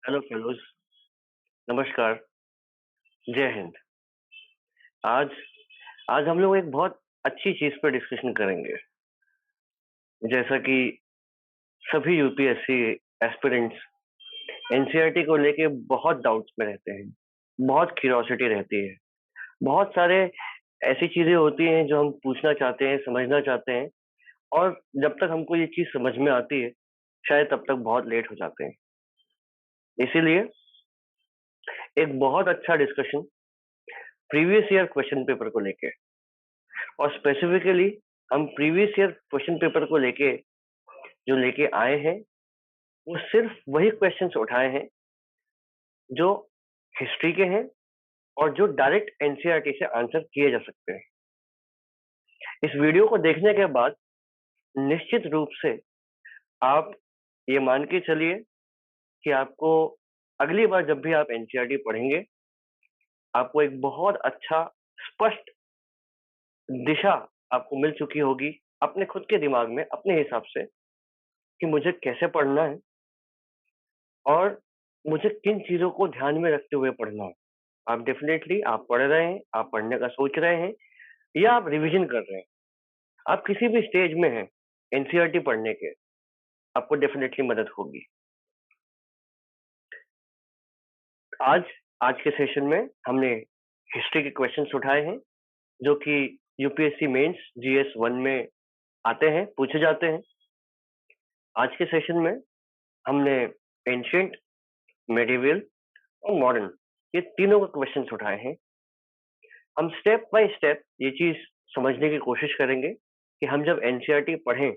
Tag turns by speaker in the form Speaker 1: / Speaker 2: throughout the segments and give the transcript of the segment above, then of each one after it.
Speaker 1: Hello fellows. नमस्कार। जय हिंद। आज आज हम लोग एक बहुत अच्छी चीज पर डिस्कशन करेंगे। जैसा कि सभी यूपीएससी एस्पिरेंट्स एनसीईआरटी को लेके बहुत डाउट्स में रहते हैं, बहुत क्यूरियोसिटी रहती है, बहुत सारे ऐसी चीजें होती हैं जो हम पूछना चाहते हैं, समझना चाहते हैं, और जब तक हमको ये चीज समझ में आती है शायद तब तक बहुत लेट हो जाते हैं। इसीलिए एक बहुत अच्छा discussion previous year question paper को लेके, और स्पेसिफिकली हम प्रीवियस ईयर क्वेश्चन पेपर को लेके जो लेके आए हैं वो सिर्फ वही क्वेश्चंस उठाए हैं जो हिस्ट्री के हैं और जो डायरेक्ट एनसीईआरटी से आंसर किए जा सकते हैं। इस वीडियो को देखने के बाद निश्चित रूप से आप ये मान के चलिए कि आपको अगली बार जब भी आप एनसीईआरटी पढ़ेंगे आपको एक बहुत अच्छा स्पष्ट दिशा आपको मिल चुकी होगी अपने खुद के दिमाग में, अपने हिसाब से, कि मुझे कैसे पढ़ना है और मुझे किन चीजों को ध्यान में रखते हुए पढ़ना है। आप डेफिनेटली आप पढ़ रहे हैं, आप पढ़ने का सोच रहे हैं या आप रिवीजन कर रहे हैं, आप किसी भी स्टेज में हैं एनसीईआरटी पढ़ने के, आपको डेफिनेटली मदद होगी। आज आज के सेशन में हमने हिस्ट्री के क्वेश्चंस उठाए हैं जो कि यूपीएससी मेंस जीएस 1 में आते हैं, पूछे जाते हैं। आज के सेशन में हमने एंशियंट, मेडिवल और मॉडर्न, ये तीनों के क्वेश्चंस उठाए हैं। हम स्टेप बाय स्टेप ये चीज समझने की कोशिश करेंगे कि हम जब एनसीईआरटी पढ़ें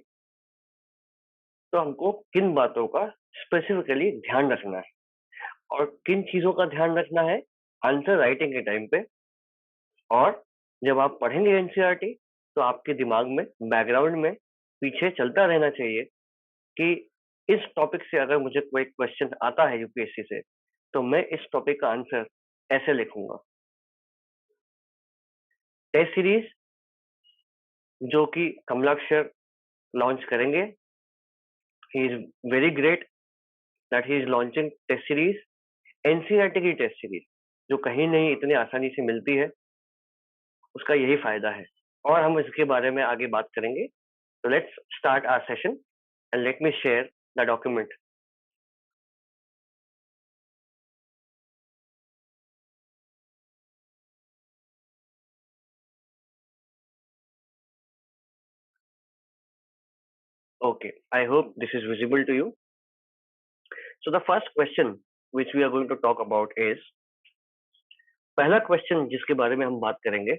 Speaker 1: तो हमको किन बातों का स्पेसिफिकली ध्यान रखना है और किन चीजों का ध्यान रखना है आंसर राइटिंग के टाइम पे। और जब आप पढ़ेंगे एनसीईआरटी तो आपके दिमाग में बैकग्राउंड में पीछे चलता रहना चाहिए कि इस टॉपिक से अगर मुझे कोई क्वेश्चन आता है यूपीएससी से तो मैं इस टॉपिक का आंसर ऐसे लिखूंगा। टेस्ट सीरीज जो कि कमलाक्षर लॉन्च करेंगे, he is very great that he is launching test series, NCERT की टेस्ट सीरीज जो कहीं नहीं इतनी आसानी से मिलती है, उसका यही फायदा है। और हम इसके बारे में आगे बात करेंगे। तो let's start our session and let me share the document. Okay, I hope this is visible to you. So the first question which we are going to talk about is, पहला क्वेश्चन जिसके बारे में हम बात करेंगे,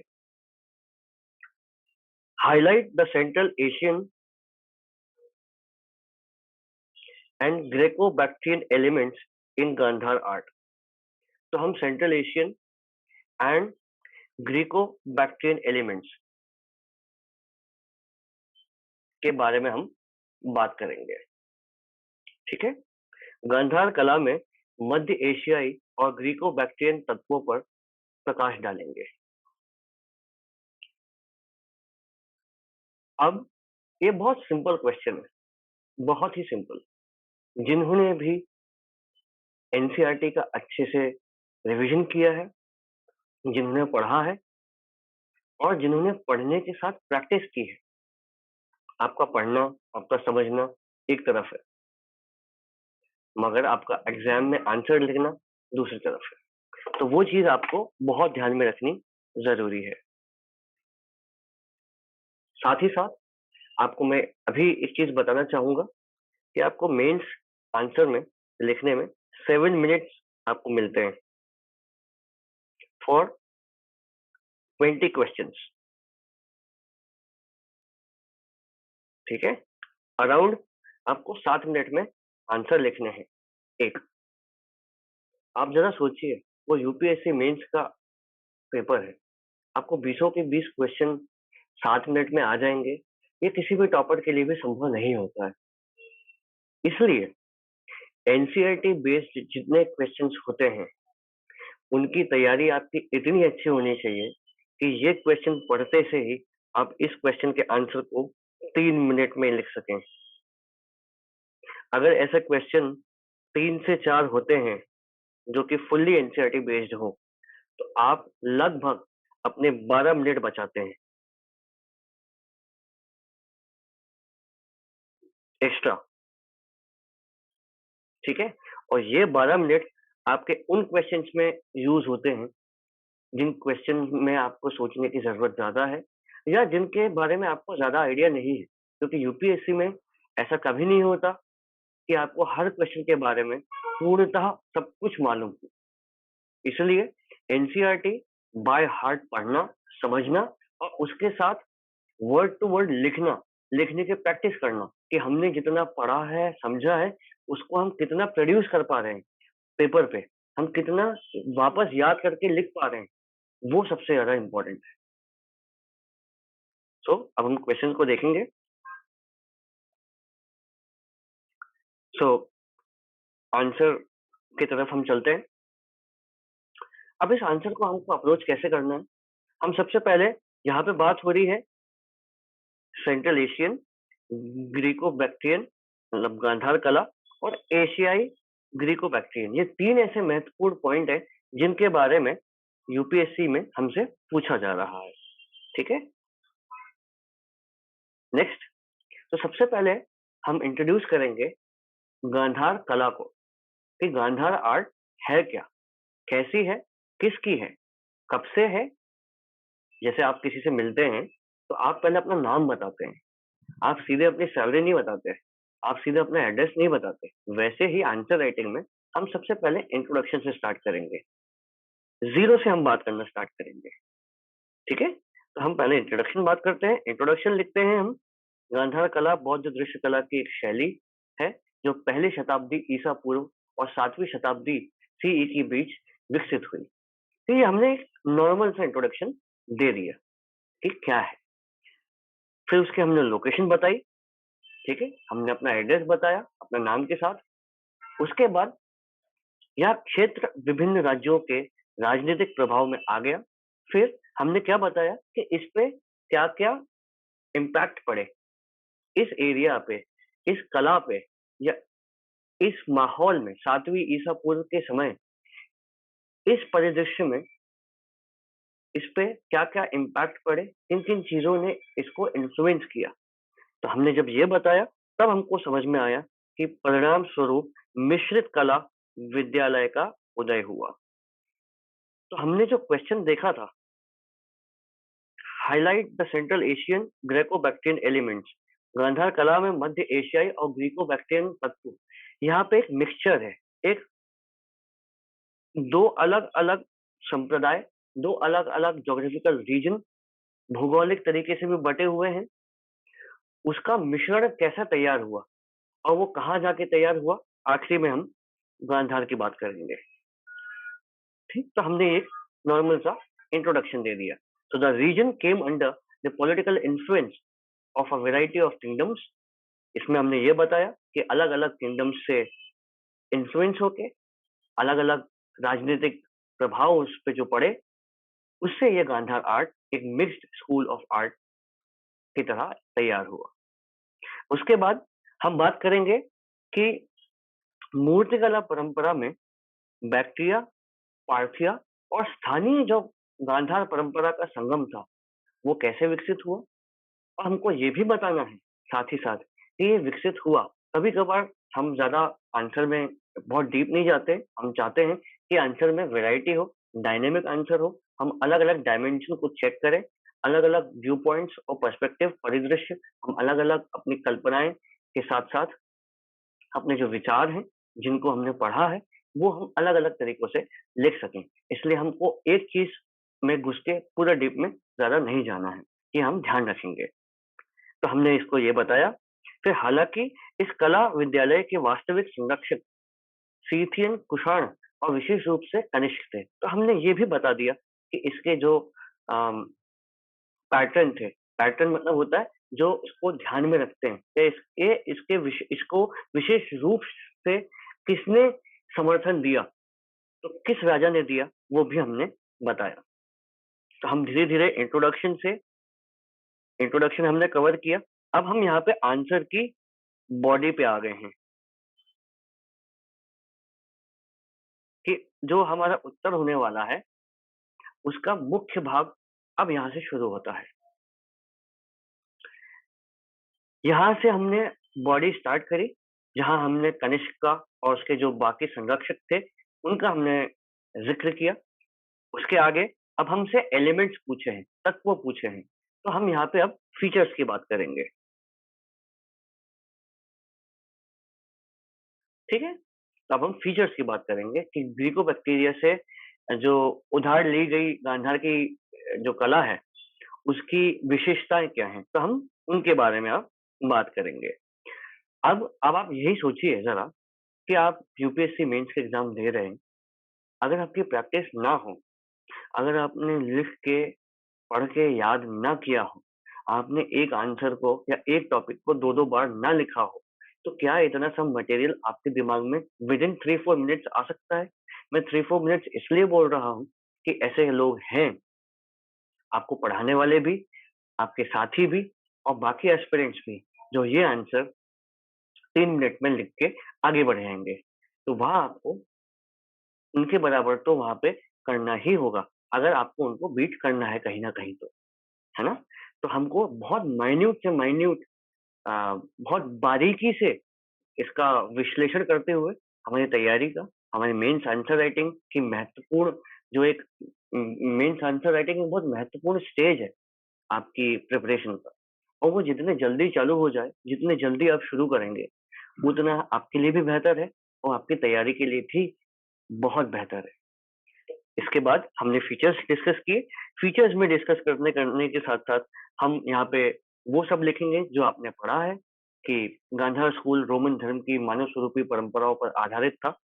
Speaker 1: highlight the central Asian and Graeco Bactrian elements in Gandhara आर्ट। तो हम central Asian and Graeco Bactrian elements के बारे में हम बात करेंगे। ठीक है, गांधार कला में मध्य एशियाई और ग्रीको बैक्ट्रियन तत्वों पर प्रकाश डालेंगे। अब ये बहुत सिंपल क्वेश्चन है, बहुत ही सिंपल। जिन्होंने भी एनसीईआरटी का अच्छे से रिवीजन किया है, जिन्होंने पढ़ा है और जिन्होंने पढ़ने के साथ प्रैक्टिस की है, आपका पढ़ना, आपका समझना एक तरफ है, मगर आपका एग्जाम में आंसर लिखना दूसरी तरफ है। तो वो चीज आपको बहुत ध्यान में रखनी जरूरी है। साथ ही साथ आपको मैं अभी एक चीज बताना चाहूंगा कि आपको मेंस आंसर में लिखने में 7 मिनट्स आपको मिलते हैं फॉर 20 क्वेश्चंस। ठीक है, अराउंड आपको 7 मिनट में आंसर लिखने हैं एक। आप जरा सोचिए, वो यूपीएससी मेंस का पेपर है, आपको 20 के 20 क्वेश्चन 7 मिनट में आ जाएंगे, ये किसी भी टॉपर के लिए भी संभव नहीं होता है। इसलिए एनसीईआरटी बेस्ड जितने क्वेश्चंस होते हैं उनकी तैयारी आपकी इतनी अच्छी होनी चाहिए कि ये क्वेश्चन पढ़ते से ही आप इस क्वेश्चन के आंसर को 3 मिनट में लिख सकें। अगर ऐसा क्वेश्चन 3 से 4 होते हैं जो कि फुल्ली एनसीईआरटी बेस्ड हो, तो आप लगभग अपने 12 मिनट बचाते हैं एक्स्ट्रा, ठीक है? और ये 12 मिनट आपके उन क्वेश्चंस में यूज़ होते हैं, जिन क्वेश्चन में आपको सोचने की ज़रूरत ज़्यादा है या जिनके बारे में आपको ज़्यादा आइडिया नहीं है। क्योंकि यूपीएससी में ऐसा कभी नहीं होता कि आपको हर क्वेश्चन के बारे में पूर्णतः सब कुछ मालूम हो। इसलिए एनसीईआरटी बाय हार्ट पढ़ना, समझना और उसके साथ वर्ड टू वर्ड लिखने की प्रैक्टिस करना कि हमने जितना पढ़ा है, समझा है, उसको हम कितना प्रोड्यूस कर पा रहे हैं पेपर पे, हम कितना वापस याद करके लिख पा रहे हैं, वो सबसे ज़्यादा इम्पोर्टेंट है। सो अब हम क्वेश्चन को देखेंगे। सो आंसर की तरफ हम चलते हैं। अब इस आंसर को हमको अप्रोच कैसे करना है? हम सबसे पहले यहाँ पे बात हो रही है सेंट्रल एशियन, ग्रीको बैक्ट्रियन मतलब गांधार कला और एशियाई ग्रीको बैक्ट्रियन, ये 3 ऐसे महत्वपूर्ण पॉइंट हैं जिनके बारे में यूपीएससी में हमसे पूछा जा रहा है। ठीक है? नेक्स्ट, तो सबसे पहले हम इंट्रोड्यूस करेंगे गांधार कला को कि गांधार आर्ट है क्या, कैसी है, किसकी है, कब से है। जैसे आप किसी से मिलते हैं तो आप पहले अपना नाम बताते हैं, आप सीधे अपनी सैलरी नहीं बताते, आप सीधे अपना एड्रेस नहीं बताते। वैसे ही आंसर राइटिंग में हम सबसे पहले इंट्रोडक्शन से स्टार्ट करेंगे, जीरो से हम बात करना स्टार्ट करेंगे। ठीक है? तो हम पहले इंट्रोडक्शन बात करते हैं। इंट्रोडक्शन लिखते हैं हम, गांधार कला बौद्ध दृश्य कला की एक शैली है जो पहली शताब्दी ईसा पूर्व और 7वीं शताब्दी सीई के बीच विकसित हुई। तो ये हमने एक नॉर्मल सा इंट्रोडक्शन दे दिया कि क्या है। फिर उसके हमने लोकेशन बताई, ठीक है? हमने अपना एड्रेस बताया अपने नाम के साथ। उसके बाद यह क्षेत्र विभिन्न राज्यों के राजनीतिक प्रभाव में आ गया। फिर हमने क्या बताया कि इस पे क्या-क्या इम्पैक्ट पड़े, इस एरिया पे, इस कला पे या इस माहौल में 7वीं ईसा पूर्व के समय इस परिदृश्य में इस पे क्या-क्या इम्पैक्ट पड़े, किन-किन चीज़ों ने इसको इन्फ्लुएंस किया। तो हमने जब ये बताया तब हमको समझ में आया कि परिणाम स्वरूप मिश्रित कला विद्यालय का उदय हुआ। तो हमने जो क्वेश्चन देखा था, highlight the central Asian Graeco Bactrian elements, Gandhara कला में मध्य एशियाई और ग्रीको बैक्ट्रियन तत्व। यहाँ पे एक मिक्सचर है, एक दो अलग अलग संप्रदाय, दो अलग अलग जोग्राफिकल रीजन भौगोलिक तरीके से भी बटे हुए हैं, उसका मिश्रण कैसा तैयार हुआ और वो कहाँ जाके तैयार हुआ, आखिरी में हम गांधार की बात करेंगे। ठीक, तो हमने एक नॉर्मल सा इंट्रोडक्शन दे दिया। So the region came under the political influence of a variety of kingdoms. इसमें हमने ये बताया कि अलग-अलग किंगडम्स से इन्फ्लुएंस होके अलग-अलग राजनीतिक प्रभाव उस पे जो पड़े, उससे ये गांधार आर्ट एक मिक्स्ड स्कूल ऑफ आर्ट की तरह तैयार हुआ। उसके बाद हम बात करेंगे कि मूर्तिकला परंपरा में बैक्ट्रिया, पार्थिया और स्थानीय जो गांधार परंपरा का संगम था, वो कैसे विकसित हुआ। और हमको ये भी बताना है साथ ही साथ कि ये विकसित हुआ। कभी-कभार हम ज़्यादा आंसर में बहुत डीप नहीं जाते, हम चाहते हैं कि आंसर में वैरायटी हो, डायनामिक आंसर हो, हम अलग-अलग डायमेंशन को चेक करें, अलग-अलग व्यू पॉइंट्स और पर्सपेक्टिव परिदृश्य, हम अलग-अलग अपनी कल्पनाएँ के साथ-साथ अपने जो विचार हैं, जिनको हमने पढ़ा है, वो हम अलग-अलग तरीकों से लिख सकें। इसलिए हमको एक चीज़ में घुस के पूरा डीप में ज़्यादा नहीं जाना है, ये हम ध्यान रखेंगे। तो हमने इसको ये बताया। फिर हालांकि इस कला विद्यालय के वास्तविक संरक्षक सीथियन, कुषाण और विशेष रूप से कनिष्क थे। तो हमने ये भी बता दिया कि इसके जो पैटर्न थे, पैटर्न मतलब होता है जो इसको ध्यान में रखते हैं कि इसको विशेष रूप से किसने समर्थन दिया, तो किस राजा ने दिया, वो भी हमने बताया। तो हम धीरे-धीरे इंट्रोडक्शन हमने कवर किया। अब हम यहाँ पे आंसर की बॉडी पे आ गए हैं। कि जो हमारा उत्तर होने वाला है, उसका मुख्य भाग अब यहाँ से शुरू होता है। यहाँ से हमने बॉडी स्टार्ट करी, जहाँ हमने कनिष्क का और उसके जो बाकी संरक्षक थे, उनका हमने ज़िक्र किया। उसके आगे अब हमसे एलिमेंट्स पूछे हैं, तत्व पूछे हैं, तो हम यहाँ पे अब फीचर्स की बात करेंगे। ठीक है? तो अब हम फीचर्स की बात करेंगे कि ग्रीको-बैक्टीरिया से जो उधार ली गई गांधार की जो कला है, उसकी विशेषताएँ क्या हैं? तो हम उनके बारे में अब बात करेंगे। अब आप यही सोचिए ज़रा कि आप यूपीएससी मेंस के एग्ज़ाम दे रहे हैं, अगर आपकी प्रैक्टिस ना हो, अगर आपने लिख के, पढ़ के याद ना किया हो, आपने एक आंसर को या एक टॉपिक को 2-2 बार ना लिखा हो, तो क्या इतना सब मटेरियल आपके दिमाग में विदिन 3-4 मिनट्स आ सकता है? मैं 3-4 मिनट्स इसलिए बोल रहा हूँ कि ऐसे लोग हैं, आपको पढ़ाने वाले भी, आपके साथी भी और बाकी एस्पिरेंट्स भी, जो ये आंसर 3 मिनट में लिख के आगे बढ़ जाएँगे। तो वहाँ आपको उनके बराबर तो वहाँ पे करना ही होगा, अगर आपको उनको बीट करना है कहीं न कहीं तो, है ना? तो हमको बहुत माइन्यूट से माइन्यूट बहुत बारीकी से इसका विश्लेषण करते हुए हमारी तैयारी का, हमारी मेंस आंसर राइटिंग की महत्वपूर्ण जो एक मेंस आंसर राइटिंग एक बहुत महत्वपूर्ण स्टेज है आपकी प्रिपरेशन का और वो जितने जल्दी चालू हो जाए, जितने जल्दी आप शुरू करेंगे, उतना आपके लिए भी बेहतर है और आपकी तैयारी के लिए भी बहुत बेहतर है। इसके बाद हमने फीचर्स डिस्कस किए। फीचर्स में डिस्कस करने करने के साथ-साथ हम यहाँ पे वो सब लिखेंगे जो आपने पढ़ा है कि गांधार स्कूल रोमन धर्म की मानव स्वरूपी परंपराओं पर आधारित था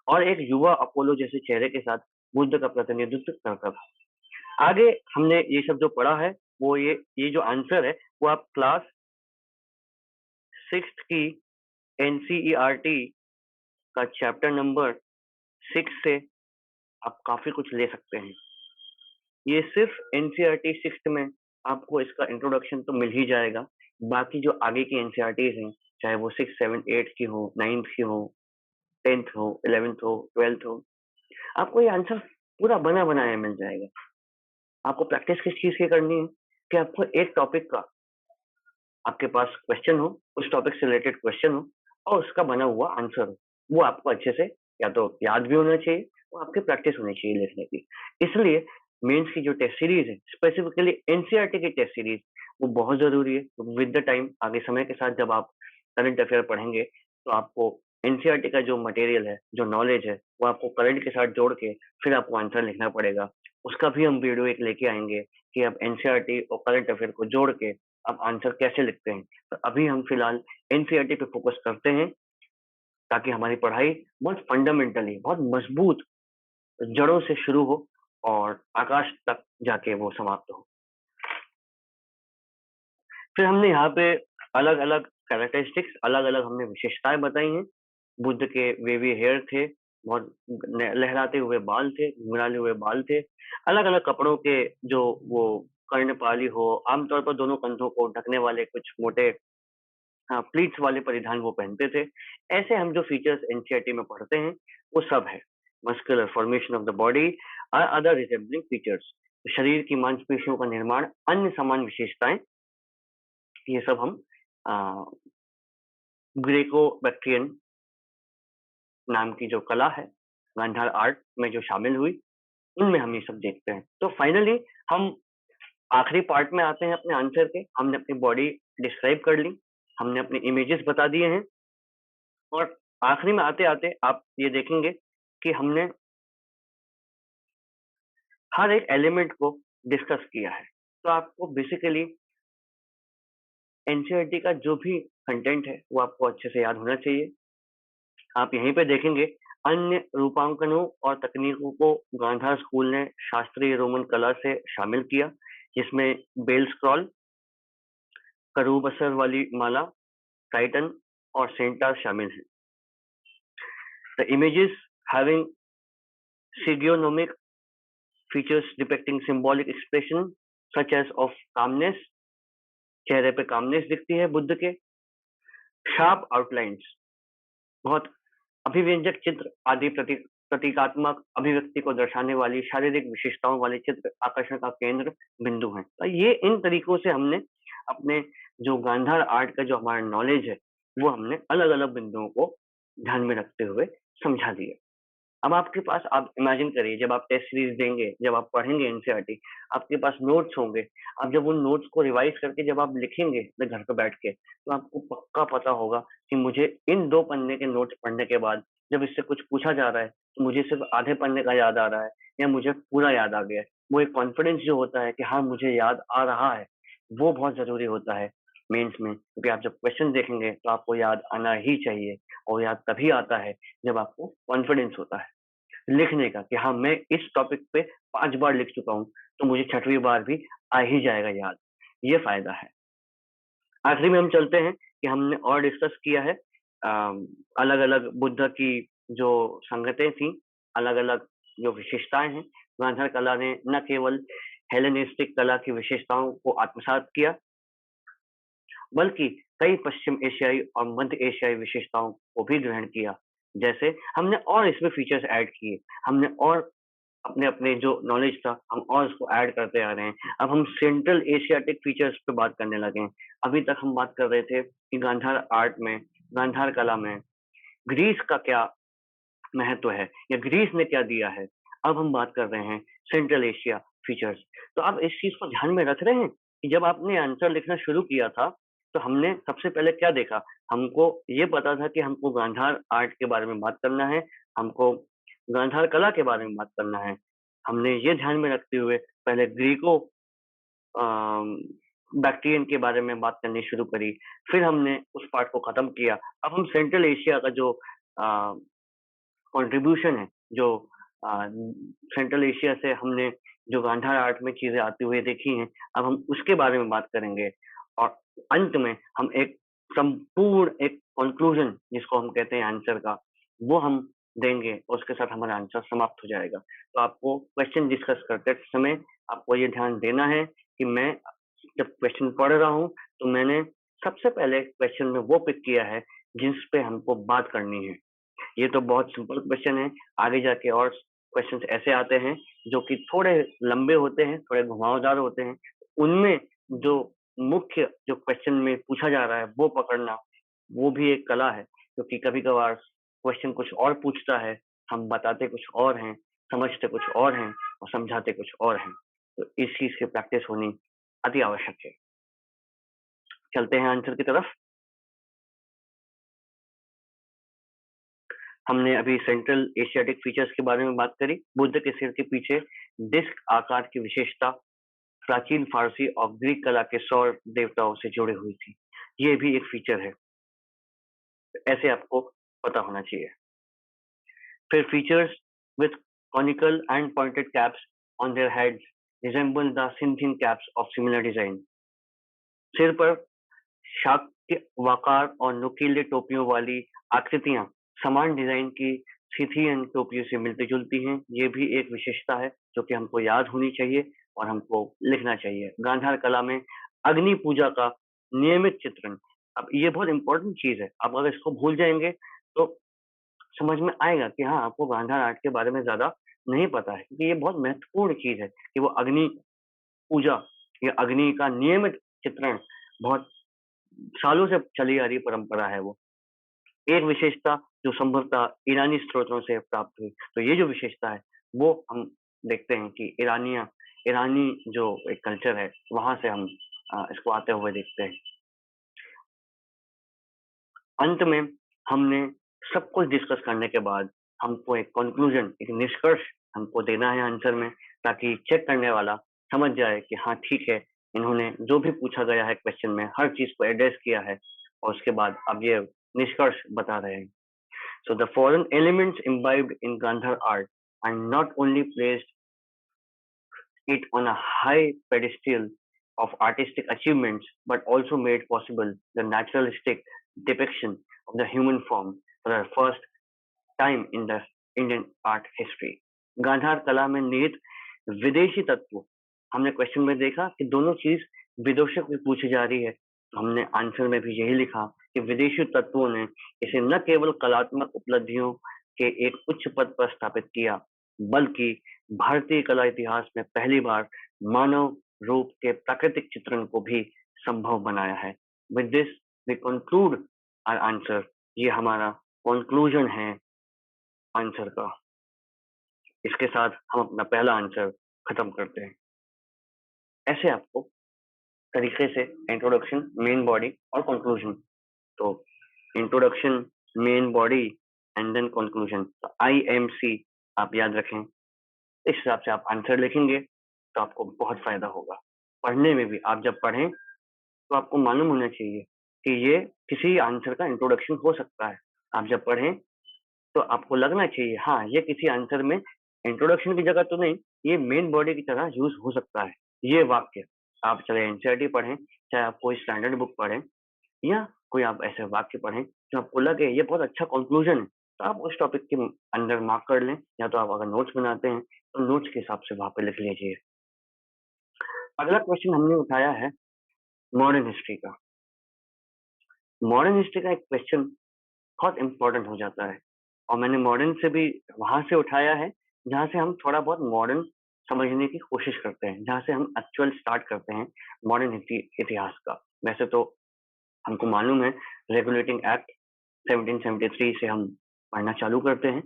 Speaker 1: और एक युवा अपोलो जैसे चेहरे के साथ बुद्ध का प्रतिनिधित्व करता था। आगे हमने ये सब जो पढ़ा है वो ये जो आंसर है वो आप क्लास 6th की एनसीईआरटी का चैप्टर नंबर 6 से आप काफ़ी कुछ ले सकते हैं। ये सिर्फ एनसीईआरटी 6th में आपको इसका इंट्रोडक्शन तो मिल ही जाएगा। बाकी जो आगे की एनसीईआरटीज़ हैं, चाहे वो 6, 7, 8 की हो, 9th की हो, 10th हो, 11th हो, 12th हो, आपको ये आंसर पूरा बना-बनाया मिल जाएगा। आपको प्रैक्टिस किस चीज़ की करनी है कि आपको एक टॉपिक का आपके पास क्वेश्चन हो, उस टॉपिक से रिलेटेड क्वेश्चन हो और उसका बना हुआ आंसर हो। वो आपको अच्छे से या तो याद भी होना चाहिए और आपकी प्रैक्टिस होनी चाहिए लिखने की। इसलिए मेंस की जो टेस्ट सीरीज़ है, स्पेसिफिकली एनसीईआरटी की टेस्ट सीरीज़, वो बहुत ज़रूरी है। विद द टाइम आगे समय के साथ जब आप करंट अफेयर पढ़ेंगे, तो आपको एनसीईआरटी का जो मटेरियल है, जो नॉलेज है, वो आपको करंट के साथ जोड़ के फिर आपको आंसर लिखना पड़ेगा। उसका भी हम वीडियो एक लेके आएँगे कि आप एनसीईआरटी और करंट अफेयर को जोड़ के आप आंसर कैसे लिखते हैं। तो अभी हम फिलहाल एनसीईआरटी पे फोकस करते हैं ताकि हमारी पढ़ाई बहुत फंडामेंटली, बहुत मजबूत जड़ों से शुरू हो और आकाश तक जाके वो समाप्त हो। फिर हमने यहाँ पे अलग-अलग कैरेक्टरिस्टिक्स, अलग-अलग हमने विशेषताएँ बताई हैं। बुद्ध के वेवी हेयर थे, बहुत लहराते हुए बाल थे, घुंघराले हुए बाल थे। अलग-अलग कपड़ों के जो वो कर्णपाली हो, आमतौर पर दोनों कंधों को ढकने वाले कुछ मोटे हाँ, प्लीट्स वाले परिधान वो पहनते थे। ऐसे हम जो फीचर्स एनसीईआरटी में पढ़ते हैं, वो सब है। Muscular formation of the body other resembling features. शरीर की मांसपेशियों का निर्माण, अन्य समान विशेषताएँ, ये सब हम अ, ग्रीको बैक्ट्रियन नाम की जो कला है, गांधार आर्ट में जो शामिल हुई, उनमें हम ये सब देखते हैं। तो फाइनली हम आखिरी पार्ट में आते हैं अपने आंसर के। हमने अपनी बॉडी डिस्क्राइब कर ली, हमने अपने इमेजेस बता दिए हैं और आखिरी में आते-आते आप ये देखेंगे कि हमने हर एक एलिमेंट को डिस्कस किया है। तो आपको बेसिकली एनसीईआरटी का जो भी कंटेंट है, वो आपको अच्छे से याद होना चाहिए। आप यहीं पे देखेंगे अन्य रूपांकनों और तकनीकों को गांधार स्कूल ने शास्त्रीय रोमन कला से शामिल किया, जिसमें बेल स्क्रॉल, करूबसर वाली माला, टाइटन और सेंटार शामिल हैं। The images having physiognomic features depicting symbolic expression such as of calmness, चेहरे पे कामनेस दिखती है बुद्ध के। शार्प आउटलाइंस, बहुत अभिव्यंजक चित्र आदि प्रतीकात्मक अभिव्यक्ति को दर्शाने वाली शारीरिक विशेषताओं वाले चित्र आकर्षण का केंद्र बिंदु हैं। तो ये इन तरीकों से हमने अपने जो गांधार आर्ट का जो हमारा नॉलेज है, वो हमने अलग-अलग बिंदुओं को ध्यान में रखते हुए समझा दिया। अब आपके पास आप इमेजिन करिए जब आप टेस्ट सीरीज देंगे, जब आप पढ़ेंगे एनसीईआरटी, आपके पास नोट्स होंगे। आप जब उन नोट्स को रिवाइज करके जब आप लिखेंगे अपने घर पे बैठ के, तो आपको पक्का पता होगा कि मुझे इन 2 पन्ने के नोट्स पढ़ने के बाद जब इससे कुछ पूछा जा रहा है, तो मुझे सिर्फ़ आधे पन्ने का याद आ रहा है या मुझे पूरा याद आ गया है। वो एक कॉन्फिडेंस जो होता है कि हाँ, मुझे याद आ रहा है, वो बहुत ज़रूरी होता है मेंस में। क्योंकि आप जब क्वेश्चन देखेंगे, तो आपको याद आना ही चाहिए और याद तभी आता है जब आपको कॉन्फिडेंस होता है। लिखने का कि हाँ, मैं इस टॉपिक पे 5 बार लिख चुका हूँ, तो मुझे 6वीं बार भी आ ही जाएगा याद। ये फ़ायदा है। आखिरी में हम चलते हैं कि हमने और डिस्कस किया है अलग-अलग बुद्ध की जो संगतें थीं, अलग-अलग जो विशेषताएँ हैं, गांधार कला ने न केवल हेलेनिस्टिक कला की विशेषताओं को आत्मसात किया, बल्कि कई पश्चिम एशियाई और मध्य एशियाई विशेषताओं को भी ग्रहण किया। जैसे हमने और इसमें फीचर्स ऐड किए, हमने और अपने-अपने जो नॉलेज था, हम और उसको ऐड करते आ रहे हैं। अब हम सेंट्रल एशियाटिक फीचर्स पे बात करने लगे हैं। अभी तक हम बात कर रहे थे कि गांधार आर्ट में, गांधार कला में ग्रीस का क्या महत्व है या ग्रीस ने क्या दिया है। अब हम बात कर रहे हैं सेंट्रल एशिया फीचर्स। तो आप इस चीज़ को ध्यान में रख रहे हैं कि जब आपने आंसर लिखना शुरू किया था, तो हमने सबसे पहले क्या देखा? हमको ये पता था कि हमको गांधार आर्ट के बारे में बात करना है, हमको गांधार कला के बारे में बात करना है। हमने ये ध्यान में रखते हुए पहले ग्रीको बैक्ट्रियन के बारे में बात करनी शुरू करी, फिर हमने उस पार्ट को खत्म किया। अब हम सेंट्रल एशिया का जो अ, कंट्रीब्यूशन है, जो अ, सेंट्रल एशिया से हमने जो गांधार आर्ट में चीज़ें आती हुई देखी हैं, अब हम उसके बारे में बात करेंगे और अंत में हम एक संपूर्ण एक कन्क्लूज़न जिसको हम कहते हैं आंसर का, वो हम देंगे और उसके साथ हमारा आंसर समाप्त हो जाएगा। तो आपको क्वेश्चन डिस्कस करते समय आपको ये ध्यान देना है कि मैं जब क्वेश्चन पढ़ रहा हूँ, तो मैंने सबसे पहले क्वेश्चन में वो पिक किया है, जिस पे हमको बात करनी है। ये तो बहुत सिंपल क्वेश्चन है, आगे जाके और क्वेश्चंस ऐसे आते हैं जो कि थोड़े लंबे होते हैं, थोड़े घुमावदार होते हैं। उनमें जो मुख्य जो क्वेश्चन में पूछा जा रहा है वो पकड़ना, वो भी एक कला है क्योंकि कभी-कभार क्वेश्चन कुछ और पूछता है, हम बताते कुछ और हैं, समझते कुछ और हैं और समझाते कुछ और हैं। तो इस चीज़ की प्रैक्टिस होनी अति आवश्यक है। चलते हैं आंसर की तरफ। हमने अभी सेंट्रल एशियाटिक फीचर्स के बारे में बात करी। बुद्ध के सिर के पीछे डिस्क आकार की विशेषता प्राचीन फारसी और ग्रीक कला के सौर देवताओं से जुड़ी हुई थी। ये भी एक फीचर है। ऐसे आपको पता होना चाहिए। फिर features with conical and pointed caps on their heads resemble the Scythian caps of similar design. सिर पर शाक्य वकार और नुकीले टोपियों वाली आकृतियां समान डिजाइन की सिथियन टोपियों से मिलती जुलती हैं। ये भी एक विशेषता है जो कि हमको याद होनी चाहिए और हमको लिखना चाहिए। गांधार कला में अग्नि पूजा का नियमित चित्रण, अब ये बहुत इंपॉर्टेंट चीज है। आप अगर इसको भूल जाएंगे तो समझ में आएगा कि हाँ, आपको गांधार आर्ट के बारे में ज्यादा नहीं पता है, क्योंकि ये बहुत महत्वपूर्ण चीज है कि वो अग्नि पूजा या अग्नि का नियमित चित्रण बहुत सालों से चली आ रही परंपरा है वो। एक विशेषता जो संभवतः ईरानी स्रोतों से प्राप्त हुई। तो ये जो विशेषता है, वो हम देखते हैं कि ईरानी जो एक कल्चर है, वहाँ से हम इसको आते हुए देखते हैं। अंत में हमने सब कुछ डिस्कस करने के बाद हमको एक कंक्लूजन, एक निष्कर्ष हमको देना है आंसर में, ताकि चेक करने वाला समझ जाए कि हाँ ठीक है, इन्होंने जो भी पूछा गया है क्वेश्चन में हर चीज को एड्रेस किया है और उसके बाद अब ये निष्कर्ष बता रहे हैं। So the foreign elements imbibed in Gandhar art are not only placed it on a high pedestal of artistic achievements, but also made possible the naturalistic depiction of the human form for the first time in the Indian art history. Gandhara कला में निहित विदेशी तत्व, हमने question में देखा कि दोनों चीज विदेशों में पूछी जा रही है, तो हमने आंसर में भी यही लिखा कि कि विदेशी तत्वों ने इसे न केवल कलात्मक उपलब्धियों के एक उच्च पद पर स्थापित किया, बल्कि भारतीय कला इतिहास में पहली बार मानव रूप के प्राकृतिक चित्रण को भी संभव बनाया है। With this we conclude our answer. ये हमारा कंक्लूजन है आंसर का। इसके साथ हम अपना पहला आंसर खत्म करते हैं। ऐसे आपको तरीके से इंट्रोडक्शन, मेन बॉडी और कंक्लूजन, तो introduction, main body and then conclusion, तो IMC आप याद रखें। इस हिसाब से आप आंसर लिखेंगे तो आपको बहुत फायदा होगा। पढ़ने में भी आप जब पढ़ें तो आपको मालूम होना चाहिए कि ये किसी आंसर का इंट्रोडक्शन हो सकता है। आप जब पढ़ें तो आपको लगना चाहिए हाँ, ये किसी आंसर में इंट्रोडक्शन की जगह तो नहीं, ये मेन बॉडी की तरह यूज हो सकता है। ये वाक्य आप चाहे एनसीईआरटी पढ़ें, चाहे आप कोई स्टैंडर्ड बुक पढ़ें, या कोई आप ऐसे वाक्य पढ़ें जो आपको लगे ये बहुत अच्छा कंक्लूजन है, तो आप उस टॉपिक के अंदर मार्क कर लें, या तो आप अगर नोट्स बनाते हैं तो नोट्स के हिसाब से वहां पे लिख लीजिए। अगला क्वेश्चन हमने उठाया है मॉडर्न हिस्ट्री का। मॉडर्न हिस्ट्री का एक क्वेश्चन बहुत इंपॉर्टेंट हो जाता है, और मैंने मॉडर्न से भी वहां से उठाया है जहां से हम थोड़ा बहुत मॉडर्न समझने की कोशिश करते हैं, जहां से हम एक्चुअल स्टार्ट करते हैं मॉडर्न इतिहास का। वैसे तो हमको मालूम है रेगुलेटिंग एक्ट 1773 से हम पढ़ना चालू करते हैं,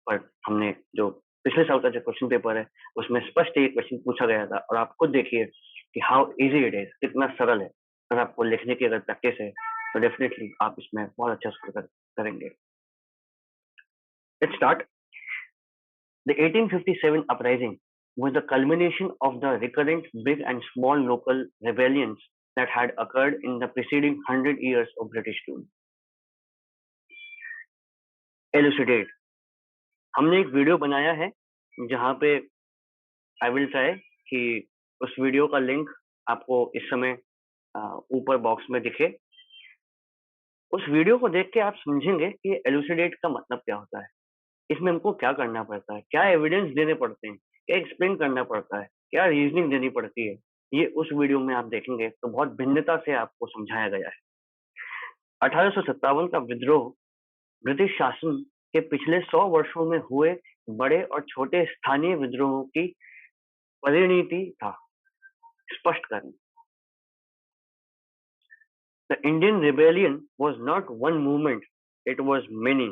Speaker 1: पर हमने जो पिछले साल का जो क्वेश्चन पेपर है उसमें स्पष्ट ये क्वेश्चन पूछा गया था, और आप खुद देखिए कि हाउ इजी इट इज, कितना सरल है। अगर आपको लिखने की अगर प्रैक्टिस है तो डेफिनेटली आप इसमें बहुत अच्छा स्कोर करेंगे। Let's start. The 1857 uprising was the culmination of the recurrent big and small local rebellions that had occurred in the preceding 100 years of British rule. Elucidate. हमने एक वीडियो बनाया है जहां पे आई विल ट्राई कि उस video का link आपको इस समय ऊपर बॉक्स में दिखे। उस वीडियो को देख के आप समझेंगे कि एलुसिडेट का मतलब क्या होता है, इसमें हमको क्या करना पड़ता है, क्या एविडेंस देने पड़ते हैं, क्या एक्सप्लेन करना पड़ता है, क्या रीजनिंग देनी पड़ती है। ये उस वीडियो में आप देखेंगे तो बहुत भिन्नता से आपको समझाया गया है। 1857 का विद्रोह ब्रिटिश शासन के पिछले 100 वर्षों में हुए बड़े और छोटे स्थानीय विद्रोहों की परिणति था। स्पष्ट करें, the Indian rebellion was not one movement, it was many.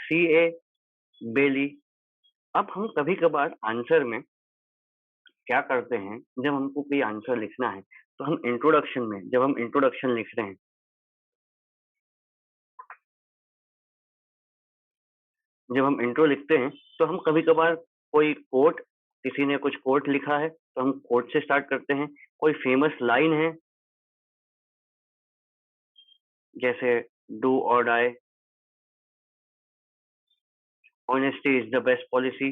Speaker 1: C.A. बेली। अब हम कभी कभार आंसर में क्या करते हैं, जब हमको कोई आंसर लिखना है तो हम इंट्रोडक्शन में, जब हम इंट्रोडक्शन लिख रहे हैं, जब हम इंट्रो लिखते हैं तो हम कभी कभार कोई कोट, किसी ने कुछ कोट लिखा है तो हम कोट से स्टार्ट करते हैं। कोई फेमस लाइन है जैसे डू और die, honesty is the best policy,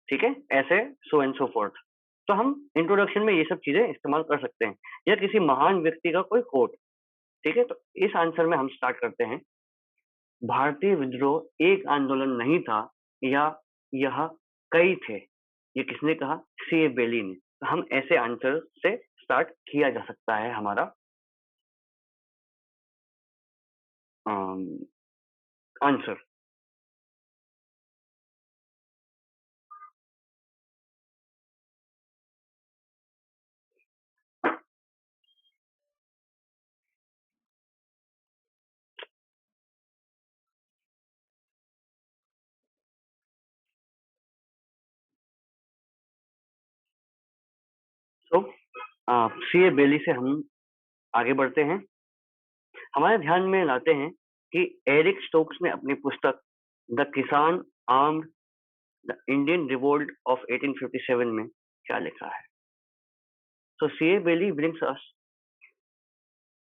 Speaker 1: ठीक है, ऐसे सो एंड सो फोर्थ। तो हम इंट्रोडक्शन में ये सब चीजें इस्तेमाल कर सकते हैं, या किसी महान व्यक्ति का कोई कोट, ठीक है। तो इस आंसर में हम स्टार्ट करते हैं, भारतीय विद्रोह एक आंदोलन नहीं था, या यह कई थे। ये किसने कहा? C.A. बेली ने। तो हम ऐसे आंसर से स्टार्ट किया जा सकता है हमारा आंसर। तो C.A. बेली से हम आगे बढ़ते हैं। हमारे ध्यान में लाते हैं कि एरिक स्टोक्स ने अपनी पुस्तक द किसान armed the Indian revolt of 1857 में क्या लिखा है। So C.A. Bailey brings us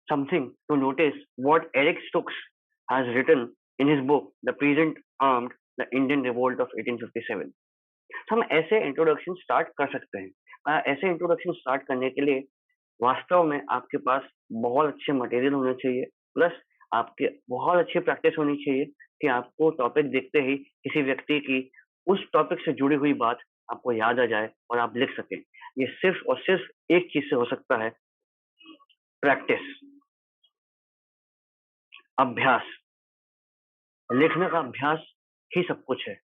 Speaker 1: something to notice what Eric Stokes has written in his book The Peasant Armed the Indian Revolt of 1857. हम ऐसे इंट्रोडक्शन स्टार्ट कर सकते हैं। ऐसे इंट्रोडक्शन स्टार्ट करने के लिए वास्तव में आपके पास बहुत अच्छे मटेरियल होने चाहिए, प्लस आपके बहुत अच्छी प्रैक्टिस होनी चाहिए कि आपको टॉपिक देखते ही किसी व्यक्ति की उस टॉपिक से जुड़ी हुई बात आपको याद आ जाए और आप लिख सकें। ये सिर्फ और सिर्फ एक चीज से हो सकता है, प्रैक्टिस। अभ्यास, लिखने का अभ्यास ही सब कुछ है।